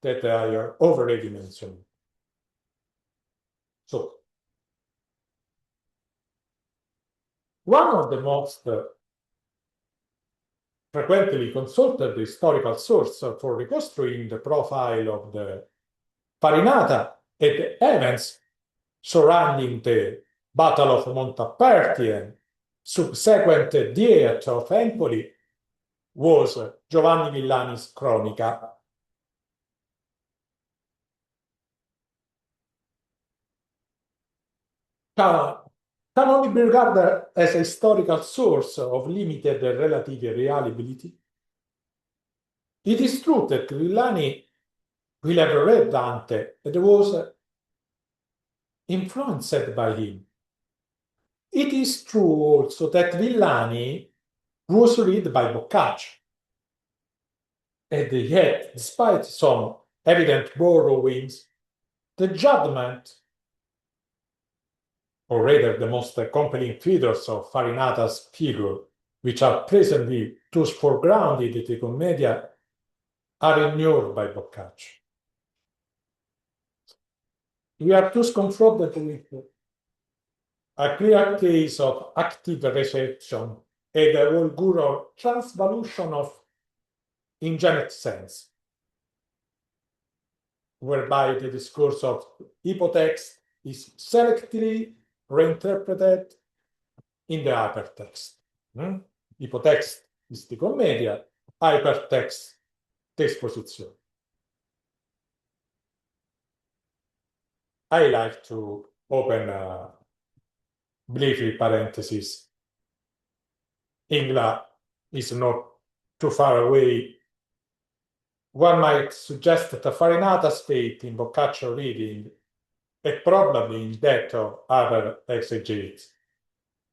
that I have already mentioned. So, one of the most frequently consulted historical sources for reconstruing the profile of the Farinata and the events surrounding the Battle of Montaperti and subsequent Diet of Empoli was Giovanni Villani's Cronica. Can only be regarded as a historical source of limited relative reliability. It is true that Villani will have read Dante and was influenced by him. It is true also that Villani was read by Boccaccio. And yet, despite some evident borrowings, the judgment, or rather the most compelling features of Farinata's figure, which are presently thus foregrounded in the Commedia, are ignored by Boccaccio. We are thus confronted with a clear case of active reception and a vulgar transvolution of ingenuous sense, whereby the discourse of hypotext is selectively reinterpreted in the hypertext. Hypotext is the Commedia, hypertext the Esposizione. I like to open a briefly parenthesis. Ingla is not too far away. One might suggest that the Farinata's fate in Boccaccio reading, and probably in that of other exegetes,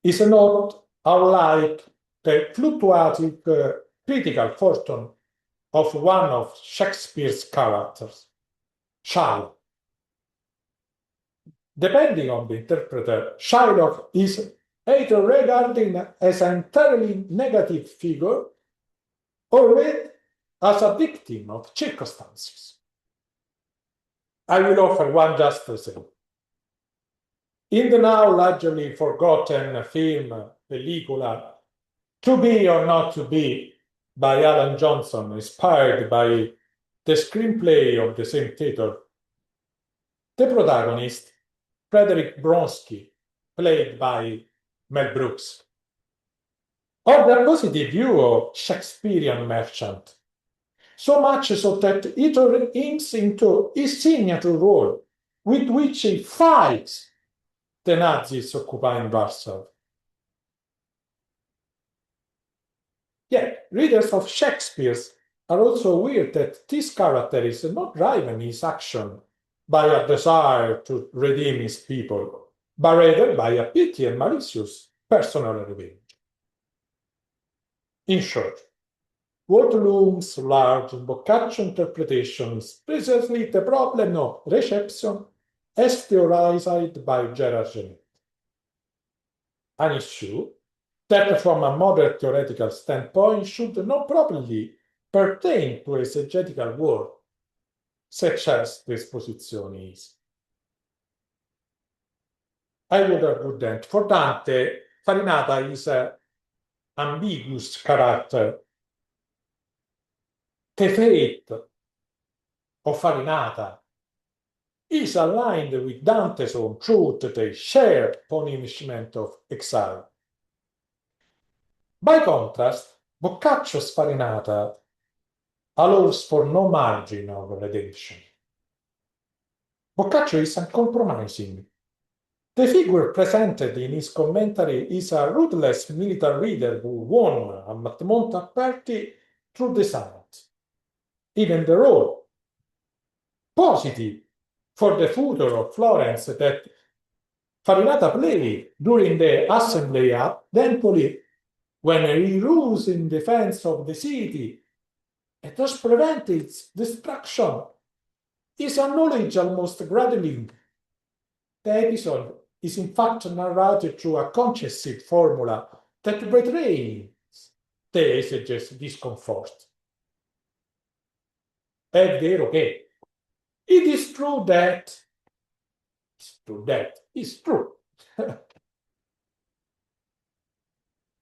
is not unlike the fluctuating critical fortune of one of Shakespeare's characters, Shylock. Depending on the interpreter, Shylock is either regarded as an entirely negative figure or read as a victim of circumstances. I will offer one just example. In the now largely forgotten film, pellicola, To Be or Not to Be, by Alan Johnson, inspired by the screenplay of the same title, the protagonist, Frederick Bronski, played by Mel Brooks, or the positive view of Shakespearean merchant, so much so that it aims into his signature role with which he fights the Nazis occupying Warsaw. Yet, readers of Shakespeare's are also aware that this character is not driven in his action by a desire to redeem his people, but rather by a petty and malicious personal revenge. In short, what looms large in Boccaccio interpretation is precisely the problem of reception as theorized by Gerard Genet. An issue that from a modern theoretical standpoint should not properly pertain to exegetical work, such as the Esposizione is. I would argue that for Dante, Farinata is an ambiguous character. The fate of Farinata is aligned with Dante's own truth, the shared punishment of exile. By contrast, Boccaccio's Farinata allows for no margin of redemption. Boccaccio is uncompromising. The figure presented in his commentary is a ruthless military leader who won at Monteperti through the summit. Even the role positive for the future of Florence that Farinata played during the assembly at Empoli when he rose in defense of the city and thus prevented its destruction is acknowledged almost gradually. The episode is in fact narrated through a concessive formula that betrays the esage's discomfort. È vero che it is true that it's true.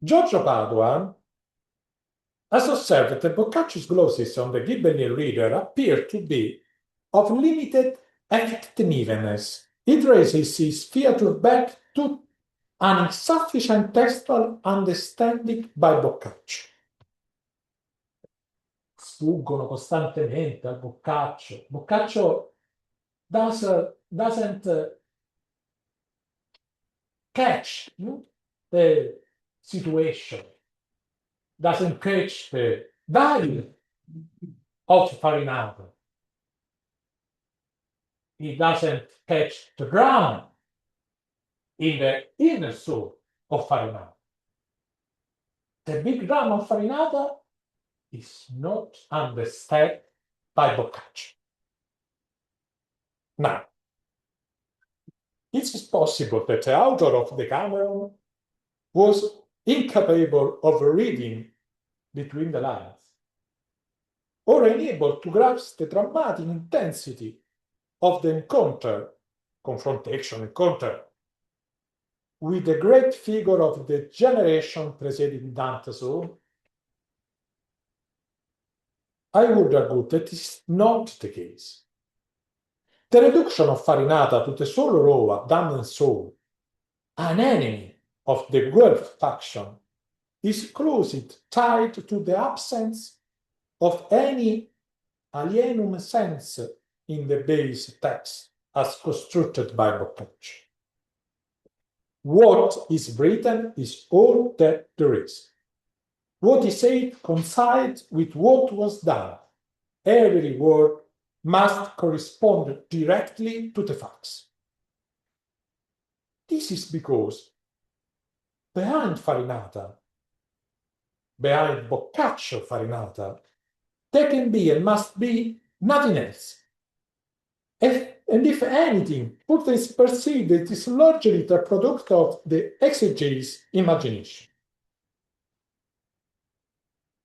Giorgio Paduan has observed that Boccaccio's glosses on the Ghibelline reader appear to be of limited effectiveness. It traces his theatre back to an insufficient textual understanding by Boccaccio. Sfuggono costantemente a Boccaccio. Boccaccio doesn't catch the situation, doesn't catch the value of Farinata. He doesn't catch the drama in the inner soul of Farinata. The big drama of Farinata is not understood by Boccaccio. Now, it is possible that the author of the Cameron was incapable of reading between the lines, or unable to grasp the dramatic intensity of the confrontation encounter, with the great figure of the generation preceding Dante's own. I would argue that is not the case. The reduction of Farinata to the sole role of Dante's soul, an enemy of the Guelph faction, is closely tied to the absence of any alienum sense in the base text as constructed by Boccaccio. What is written is all that there is. What is said coincides with what was done. Every word must correspond directly to the facts. This is because behind Boccaccio Farinata, there can be and must be nothing else. And if anything, what is perceived, it is largely the product of the exegete's imagination.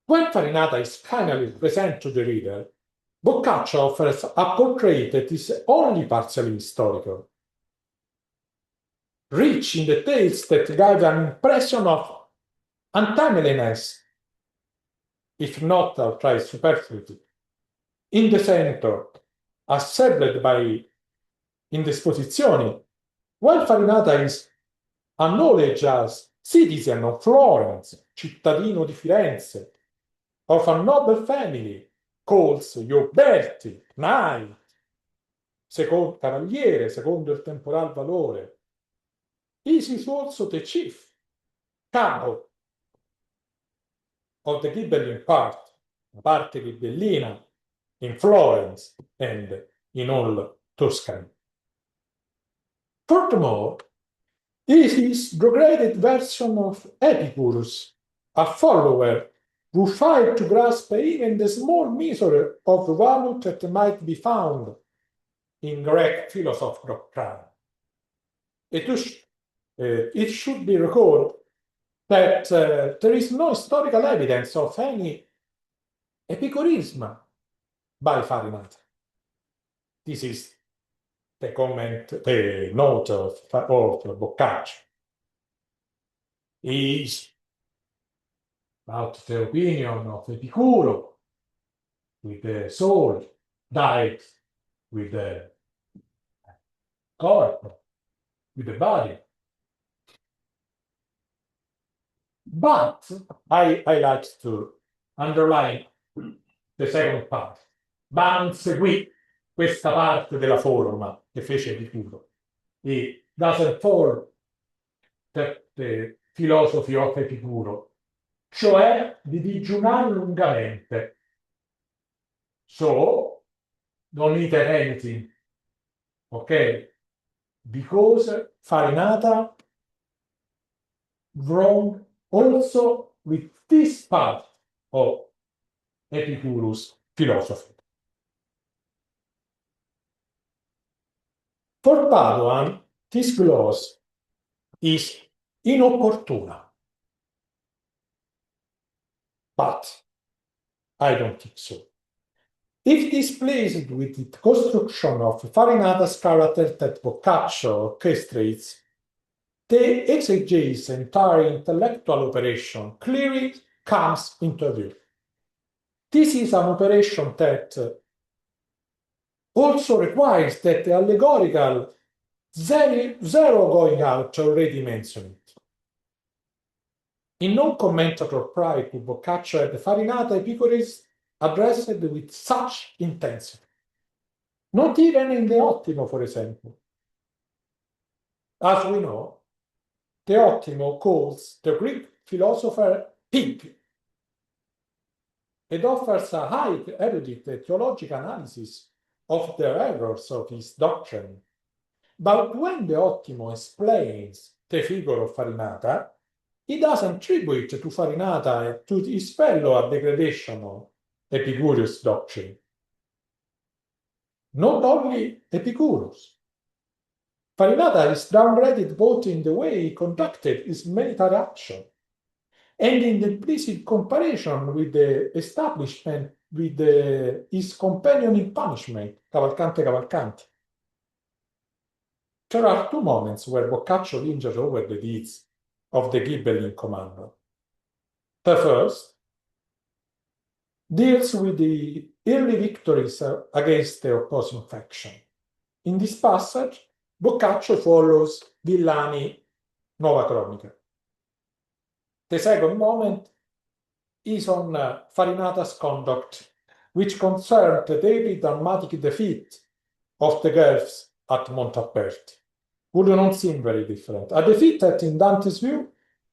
When Farinata is finally presented to the reader, Boccaccio offers a portrait that is only partially historical, rich in details that give an impression of untimeliness, if not outright superfluity. In the center, assembled by indisposizioni, while Farinata is acknowledged as citizen of Florence, cittadino di Firenze, of a noble family, calls Ioberti, knight, cavaliere, secondo il temporal valore. He is also the chief capo of the Ghibelline part, la parte ghibellina, in Florence and in all Tuscany. Furthermore, this is the degraded version of Epicurus, a follower who failed to grasp even the small measure of value that might be found in Greek philosophical crime. It should be recalled that there is no historical evidence of any Epicureanism by Farinata. This is the note of Boccaccio. Is about the opinion of Epicuro, with the soul died with the corpse, with the body. But I like to underline the second part. Ban seguì questa parte della forma che fece Epicuro. He doesn't fall the philosophy of Epicuro, cioè di digiunare lungamente. So, don't eat anything, ok? Because Farinata wrong also with this part of Epicurus' philosophy. For Paduan, this gloss is inopportuna. But I don't think so. If displeased with the construction of Farinata's character that Boccaccio orchestrates, the exegesis' entire intellectual operation clearly comes into view. This is an operation that also requires that the allegorical zero going out already mentioned. In non-commentator pride to Boccaccio and Farinata, Epicurus addressed with such intensity. Not even in the Ottimo, for example. As we know, the Ottimo calls the Greek philosopher pig and offers a high erudite theological analysis of the errors of his doctrine. But when the Ottimo explains the figure of Farinata, he doesn't attribute to Farinata and to his fellow a degradation of Epicurus' doctrine. Not only Epicurus. Farinata is downgraded both in the way he conducted his military action and in the implicit comparison with the establishment with his companion in punishment, Cavalcante Cavalcanti. There are two moments where Boccaccio lingers over the deeds of the Ghibelline commander. The first deals with the early victories against the opposing faction. In this passage, Boccaccio follows Villani Nova Cronica. The second moment is on Farinata's conduct, which concerned the daily dramatic defeat of the Guelphs at Montaperti. Would not seem very different. A defeat that, in Dante's view,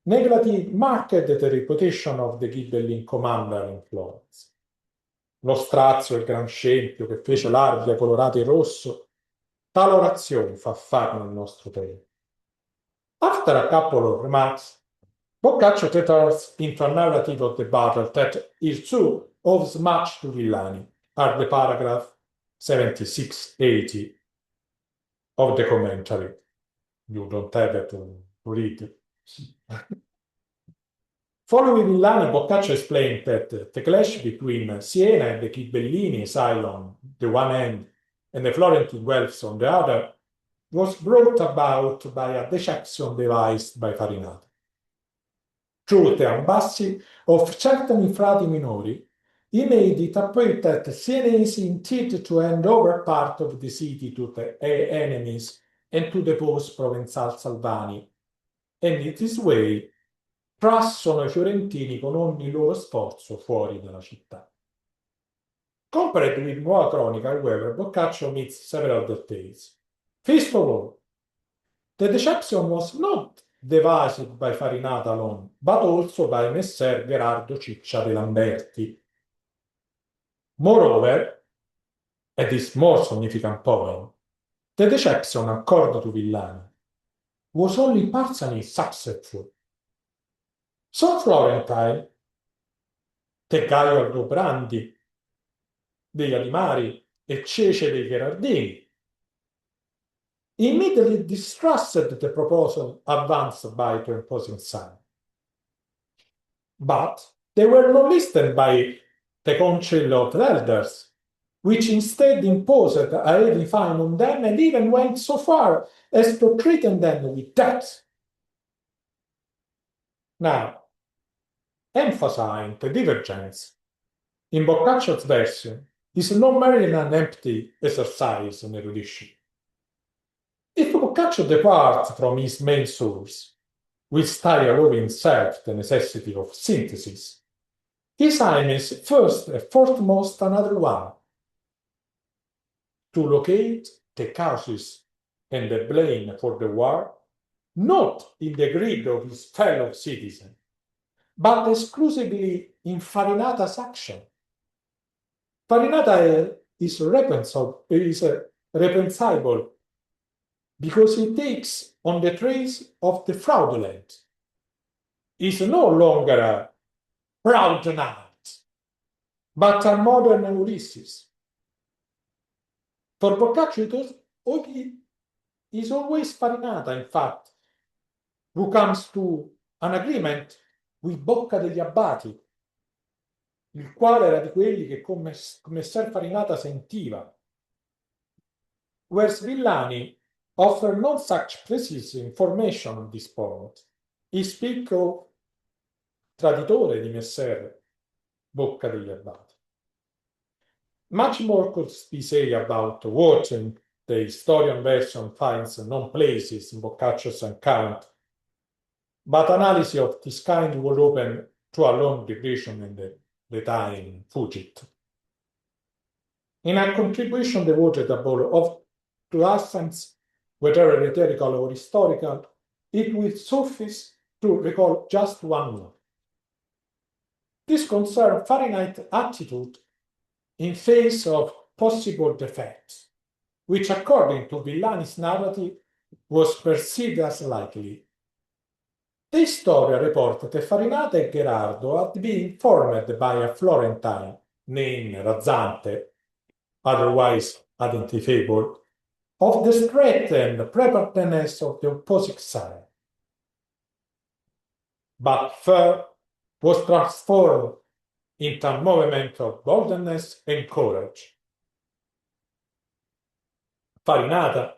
negatively marked the reputation of the Ghibelline commander in Florence. Lo strazio e il gran scempio che fece l'Arbia colorata in rosso, tale orazione fa fare nel nostro tempo. After a couple of remarks, Boccaccio enters into a narrative of the battle that is too owes much to Villani, are the paragraph 76-80 of the commentary. You don't have it to read. Following Villani, Boccaccio explained that the clash between Siena and the Ghibellini exile on the one hand and the Florentine Guelphs on the other was brought about by a deception devised by Farinata. Through the ambassi of certain frati minori, he made it appear that the Sienese intended to hand over part of the city to the enemies and to depose Provenzal Salvani, and in this way trassono i fiorentini con ogni loro sforzo fuori dalla città. Compared with Nuova Cronica, however, Boccaccio omits several details. First of all, the deception was not devised by Farinata alone, but also by Messer Gerardo Ciccia de Lamberti. Moreover, at this more significant point, the deception, according to Villani, was only partially successful. Some Florentine, the Gaio Aldobrandi, degli Adimari e Cece dei Gherardini, immediately distrusted the proposal advanced by the opposing side. But they were not listened by the Council of Elders, which instead imposed a heavy fine on them and even went so far as to threaten them with death. Now, emphasizing the divergence in Boccaccio's version is not merely an empty exercise in erudition. If Boccaccio departs from his main source, which style of himself the necessity of synthesis, his aim is first and foremost another one: to locate the causes and the blame for the war, not in the greed of his fellow citizens, but exclusively in Farinata's action. Farinata is reprehensible because he takes on the trace of the fraudulent. He is no longer a proud knight, but a modern Ulysses. For Boccaccio, it is always Farinata, in fact, who comes to an agreement with Bocca degli Abbati, il quale era di quelli che come Messer Farinata sentiva. Whereas Villani offer no such precise information on this point. He speaks of traditore di Messer Bocca degli Abbati. Much more could be said about what the historian version finds known places in Boccaccio's account, but analysis of this kind would open to a long digression in the time fugit. In a contribution devoted to essence, whether rhetorical or historical, it will suffice to recall just one more. This concerns Fahrenheit's attitude in face of possible defects, which according to Villani's narrative was perceived as likely. The story reported that Farinata and Gherardo had been informed by a Florentine named Dante, otherwise identifiable, of the strength and preparedness of the opposite side. But fear was transformed into a movement of boldness and courage. Farinata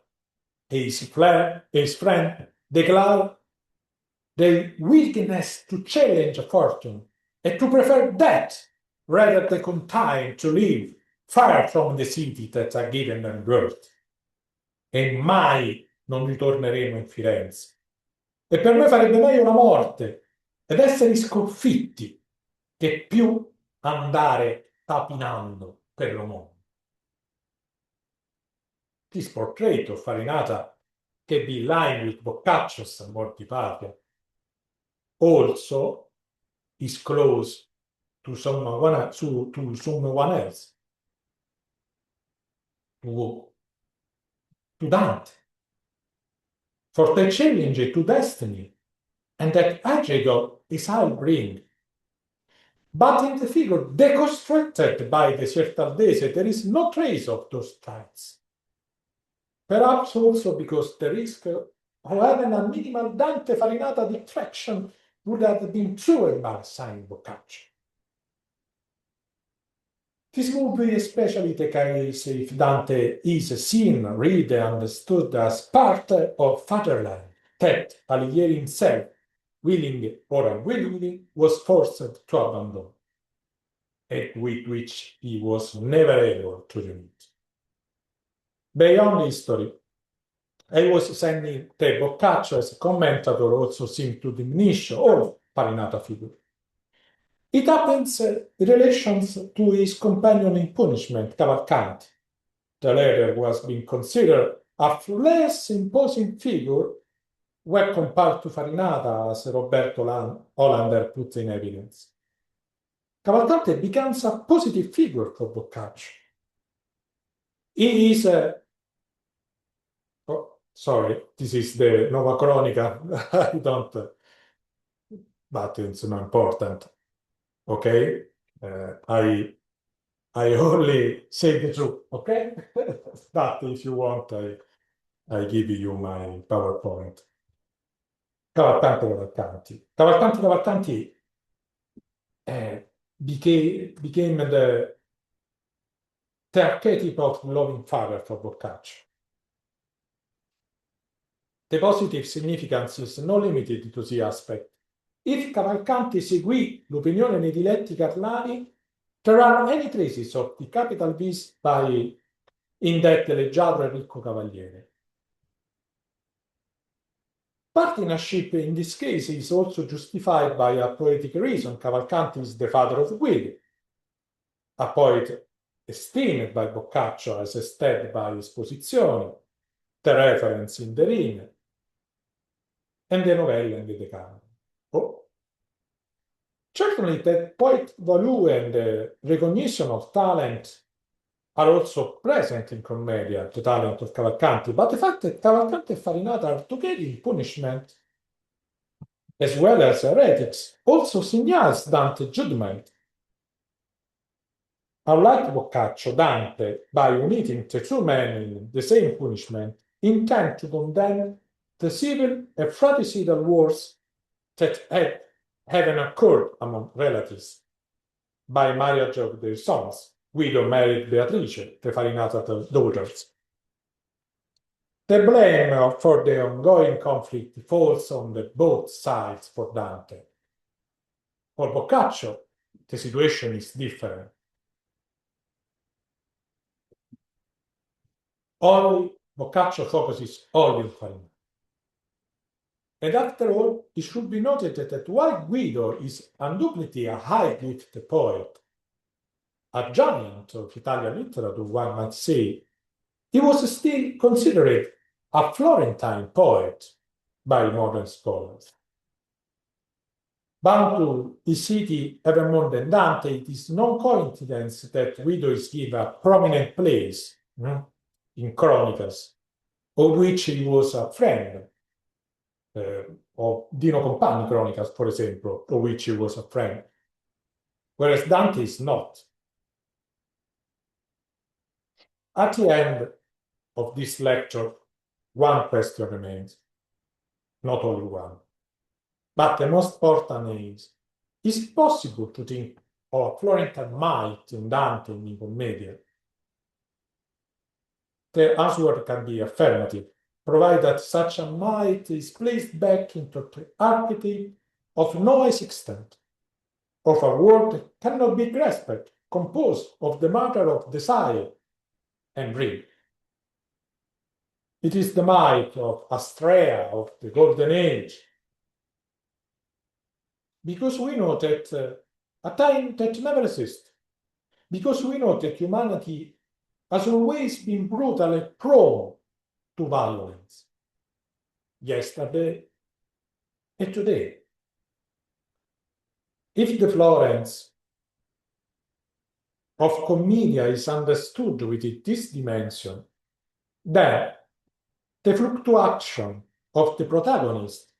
and his friend declared their willingness to challenge fortune and to prefer death rather than continue to live far from the city that had given them birth. E mai non ritorneremo in Firenze. E per noi farebbe meglio la morte ed essere sconfitti che più andare tapinando per lo mondo. This portrait of Farinata can be in line with Boccaccio's Amor di Patria. Also is close to someone else, to Dante, for the challenge to destiny, and that Agrigo is all bring. But in the figure deconstructed by the Certaldese, there is no trace of those traits. Perhaps also because the risk of having a minimal Dante Farinata detraction would have been too embarrassing Boccaccio. This would be especially the case if Dante is seen, read, and understood as part of fatherland that Alighieri himself, willing or unwillingly, was forced to abandon, and with which he was never able to unite. Beyond history, I was saying that Boccaccio as a commentator also seemed to diminish all Farinata figure. It happens in relation to his companion in punishment, Cavalcanti. The latter was being considered a less imposing figure when compared to Farinata, as Roberto Hollander puts in evidence. Cavalcanti becomes a positive figure for Boccaccio. He is sorry, this is the Nova Cronica. I don't, but it's not important. Okay, I only say the truth. Okay, but if you want, I give you my PowerPoint. Cavalcanti became the archetype of loving father for Boccaccio. The positive significance is not limited to the aspect. If Cavalcanti seguì l'opinione dei diletti carnali, there are any traces of the capital vis in that leggiadro e ricco cavaliere. Partnership in this case is also justified by a poetic reason. Cavalcanti is the father of Willie, a poet esteemed by Boccaccio as instead by esposizioni, the reference in the Ring, and the novella in the Decameron. Oh. Certainly, the poet value and the recognition of talent are also present in Commedia, the talent of Cavalcanti, but the fact that Cavalcanti and Farinata are together in punishment, as well as heretics, also signals Dante's judgment. Unlike Boccaccio, Dante, by uniting the two men in the same punishment, intend to condemn the civil and fratricidal wars that had occurred among relatives by marriage of their sons. Guido married Beatrice, the Farinata's daughters. The blame for the ongoing conflict falls on both sides for Dante. For Boccaccio, the situation is different. Boccaccio focuses only on Farinata. And after all, it should be noted that while Guido is undoubtedly a high-gifted poet, a giant of Italian literature, one might say, he was still considered a Florentine poet by modern scholars. Bound to his city even more than Dante, it is no coincidence that Guido is given a prominent place in Chronicles, of which he was a friend, of Dino Compagni Chronicles, for example, of which he was a friend, whereas Dante is not. At the end of this lecture, one question remains, not only one. But the most important is it possible to think of a Florentine might in Dante in Commedia? The answer can be affirmative, provided that such a might is placed back into the archetype of no existence, of a world that cannot be grasped, composed of the matter of desire and dream. It is the might of Astrea, of the Golden Age, because we know that a time that never exists, because we know that humanity has always been brutally prone to violence, yesterday and today. If the Florence of Commedia is understood within this dimension, then the fluctuation of the protagonist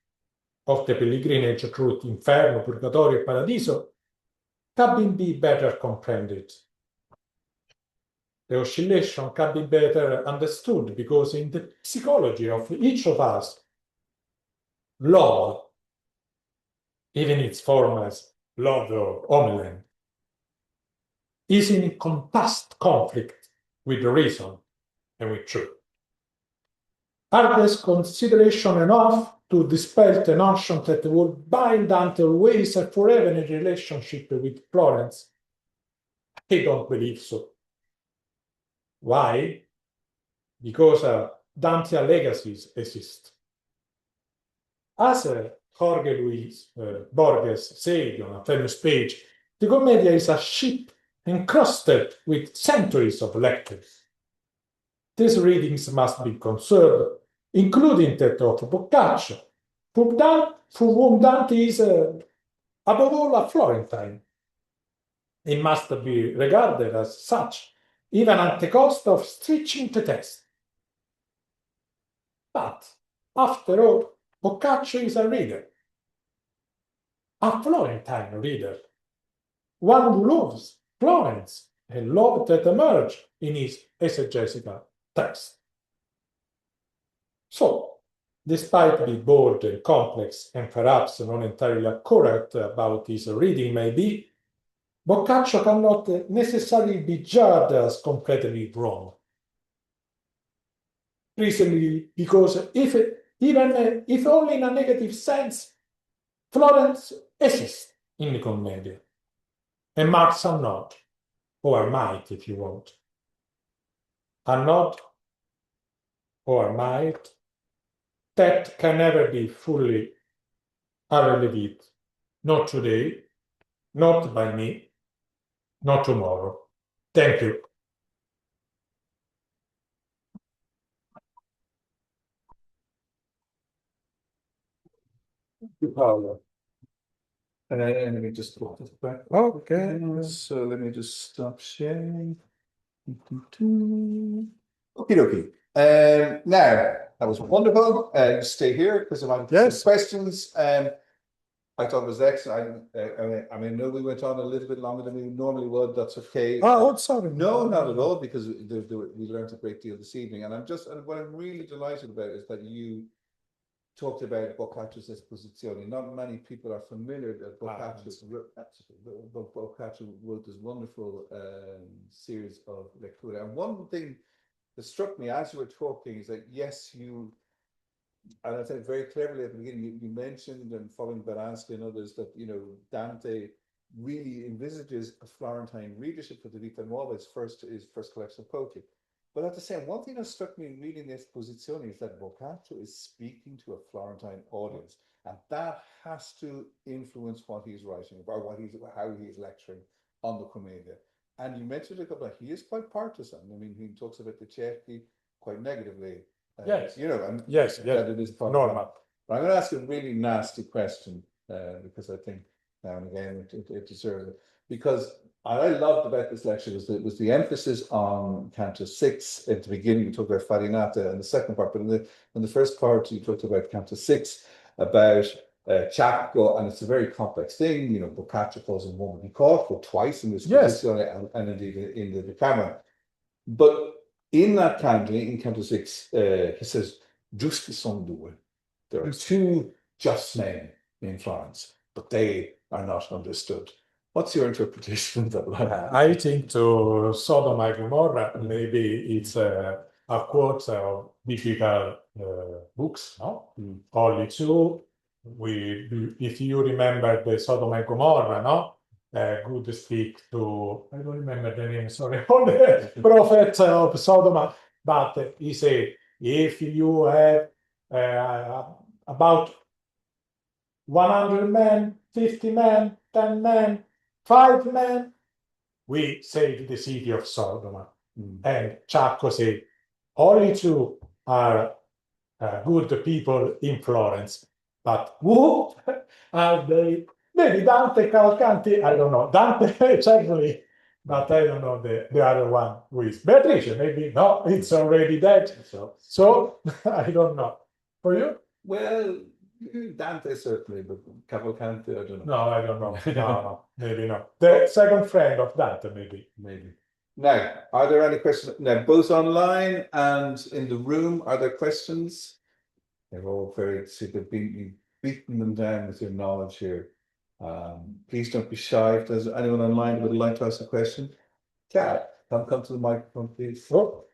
of the pilgrimage through Inferno, Purgatorio, and Paradiso can be better comprehended. The oscillation can be better understood because in the psychology of each of us, love, even its form as love or homeland, is in conflict with reason and with truth. Are this consideration enough to dispel the notion that would bind Dante always and forever in a relationship with Florence? I don't believe so. Why? Because Dantean legacies exist. As Jorge Luis Borges said on a famous page, the Commedia is a ship encrusted with centuries of lectures. These readings must be conserved, including that of Boccaccio, for whom Dante is, above all, a Florentine. It must be regarded as such, even at the cost of stretching the text. But, after all, Boccaccio is a reader, a Florentine reader, one who loves Florence and love that emerge in his exegetical text. So, despite being bold and complex and perhaps not entirely accurate about his reading may be, Boccaccio cannot necessarily be judged as completely wrong. Recently, because even if only in a negative sense, Florence exists in the Commedia, and marks a nod, or a might if you want. A nod or a might that can never be fully alleviated, not today, not by me, not tomorrow. Thank you. Paolo. Let me just put this back. Okay. So let me just stop sharing. Okie dokie. Now, that was wonderful. Stay here because I want Yes. some questions. I thought it was excellent. I mean, I know we went on a little bit longer than we normally would. That's okay. Oh, sorry. No, not at all, because we learned a great deal this evening. And what I'm really delighted about is that you talked about Boccaccio's Esposizione. Not many people are familiar that Boccaccio wrote this wonderful series of lecture. And one thing that struck me as you were talking is that, yes, and I think very cleverly at the beginning, you mentioned, and following Beransky and others, that, Dante really envisages a Florentine readership for the Vita Nuova, his first collection of poetry. But at the same, one thing that struck me in reading the Esposizione is that Boccaccio is speaking to a Florentine audience, and that has to influence what he's writing or how he's lecturing on the Commedia. And you mentioned a couple of, he is quite partisan. I mean, he talks about the Cerchi quite negatively. Yes. And Yes, that it is normal. But I'm going to ask a really nasty question because I think now and again it deserves it. Because what I loved about this lecture was the emphasis on Canto 6. At the beginning, you talked about Farinata, and the second part, but in the first part, you talked about Canto 6, about Chacco, and it's a very complex thing. Boccaccio calls him woman he caught, but twice in this position, and indeed in the Decameron. But in that canto, in Canto 6, he says, Giusti son due. There are two just men in Florence, but they are not understood. What's your interpretation of that line? I think to Sodom and Gomorrah, maybe it's a quote of biblical books, no? Only two. If you remember the Sodom and Gomorrah, no? Good speak to, I don't remember the name, sorry, all the prophets of Sodom, but he said, if you have about 100 men, 50 men, 10 men, 5 men, we saved the city of Sodom. And Chacco said, only two are good people in Florence, but who are they? Maybe Dante Cavalcanti, I don't know. Dante, certainly, but I don't know the other one who is. Beatrice, maybe, no, it's already dead. So I don't know. For you? Well, Dante certainly, but Cavalcanti, I don't know. No, I don't know. No, maybe not. The second friend of Dante, maybe. Now, are there any questions? Now, both online and in the room, are there questions? They're all very sick of beating them down with your knowledge here. Please don't be shy. If there's anyone online who would like to ask a question, Kat, come to the microphone, please. Oh.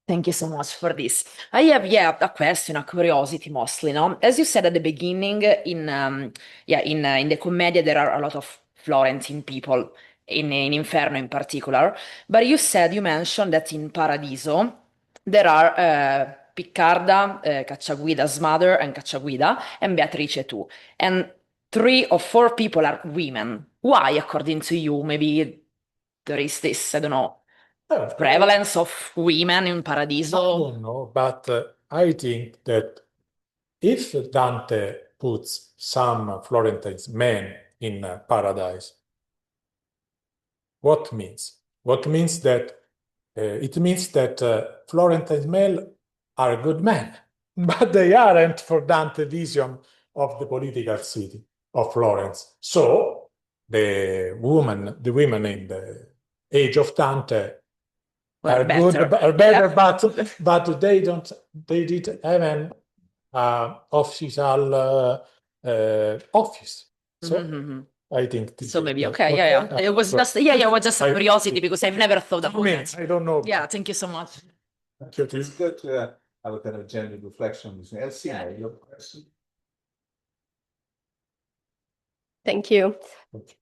Thank you so much for this. I have, a question, a curiosity mostly, no? As you said at the beginning, in the Commedia, there are a lot of Florentine people, in Inferno in particular. But you mentioned that in Paradiso, there are Piccarda, Cacciaguida's mother, and Cacciaguida, and Beatrice too. And 3 or 4 people are women. Why, according to you? Maybe there is this, I don't know, prevalence of women in Paradiso? I don't know, but I think that if Dante puts some Florentine men in paradise, what means? What means that it means that Florentine men are good men, but they aren't for Dante's vision of the political city of Florence. So the women in the age of Dante are better. good, are better, but they didn't have an official office. So I think this so maybe okay. It was just it was just a curiosity because I've never thought about it. I don't know. Yeah, thank you so much. It's good to have a kind of gender reflection. Elsina, you have a question? Thank you.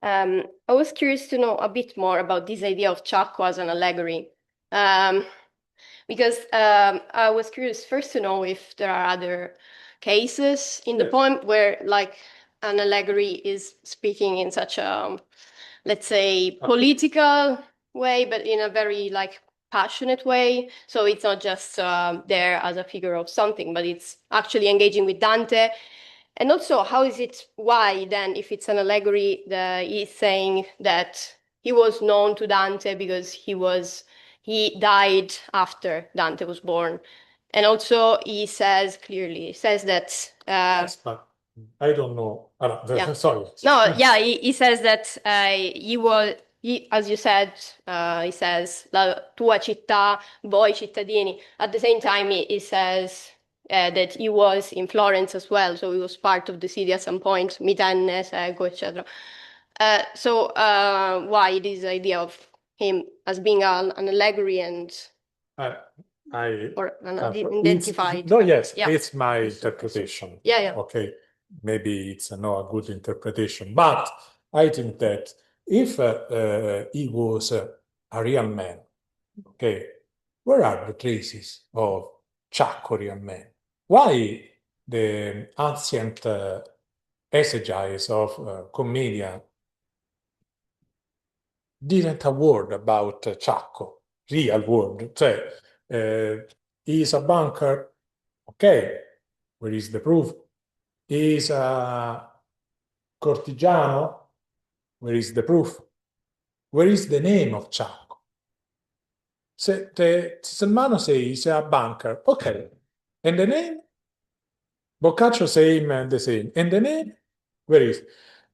I was curious to know a bit more about this idea of Chacco as an allegory. Because I was curious first to know if there are other cases in the poem where like an allegory is speaking in such a, let's say, political way, but in a very like passionate way. So it's not just there as a figure of something, but it's actually engaging with Dante And also, how is it, why then, if it's an allegory, he's saying that he was known to Dante because he died after Dante was born. And also he says clearly, he says that, Yes, but I don't know. Yeah. Sorry. no, yeah, he says that as you said, he says la tua città, voi cittadini. At the same time, he says that he was in Florence as well, so he was part of the city at some point, Mitenne, Sego, etc. So why this idea of him as being an allegory and or identified? No, yes, Yeah. it's my interpretation. Yeah, yeah. Okay, maybe it's not a good interpretation, but I think that if he was a real man, okay, where are the traces of Ciacco real man? Why the ancient exegesis of commedia didn't a word about Ciacco, real word, cioè he's a banker, okay, where is the proof? He's a cortigiano, where is the proof? Where is the name of Ciacco? Se Tisselmano say he's a banker, okay, and the name? Boccaccio same and the same, and the name? Where is?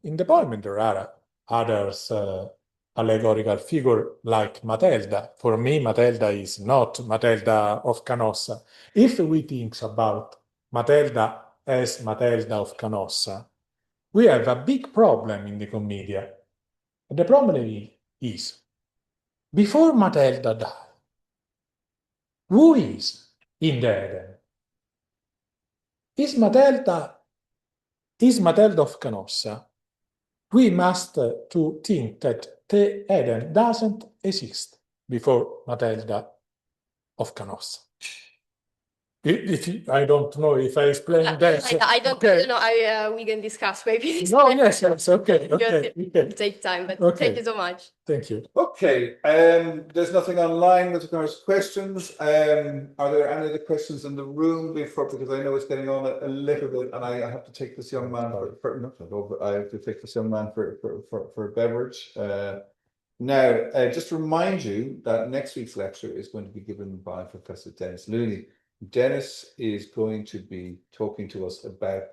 In the poem there are others allegorical figure like Matelda. For me, Matelda is not Matelda of Canossa. If we think about Matelda as Matelda of Canossa, we have a big problem in the Commedia. And the problem is, before Matelda died, who is in the Eden? Is Matelda of Canossa? We must to think that the Eden doesn't exist before Matelda of Canossa. I don't know if I explained that. I don't Okay. know. We can discuss maybe. No, yes, okay. It'll take time, but Okay. thank you so much. Thank you. Okay, there's nothing online with regards to questions. Are there any other questions in the room before, because I know it's getting on a little bit, and I have to take this young man I have to take this young man for a beverage. Now, just to remind you that next week's lecture is going to be given by Professor Dennis Looney. Dennis is going to be talking to us about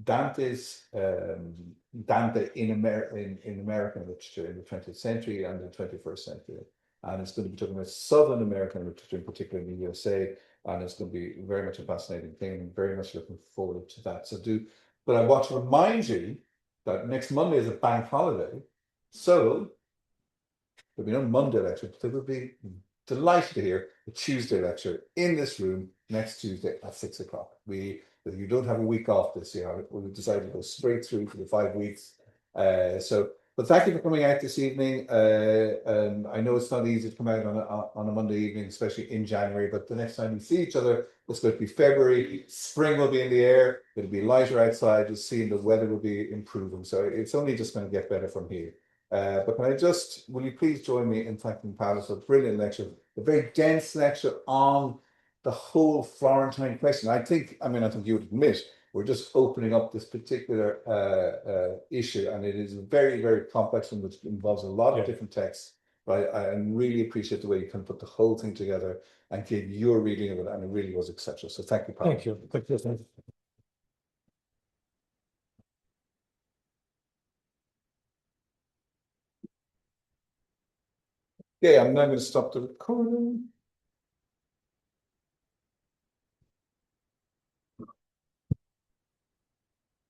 Dante's Dante in American literature in the 20th century and the 21st century. And it's going to be talking about Southern American literature, in particular in the USA. And it's going to be very much a fascinating thing. Very much looking forward to that. But I want to remind you that next Monday is a bank holiday. So there'll be no Monday lecture, but there will be, delighted to hear, a Tuesday lecture in this room next Tuesday at 6 o'clock. You don't have a week off this year. We've decided to go straight through for the 5 weeks. But thank you for coming out this evening. I know it's not easy to come out on a Monday evening, especially in January, but the next time we see each other, it's going to be February. Spring will be in the air. It'll be lighter outside. You'll see the weather will be improving. So it's only just going to get better from here. But will you please join me in thanking Paolo for a brilliant lecture, a very dense lecture on the whole Florentine question. I think you would admit, we're just opening up this particular issue, and it is a very, very complex one, which involves a lot of different texts. But I really appreciate the way you can put the whole thing together and give your reading of it, and it really was exceptional. So thank you, Paolo. Thank you. Thank you. Okay, I'm now going to stop the recording.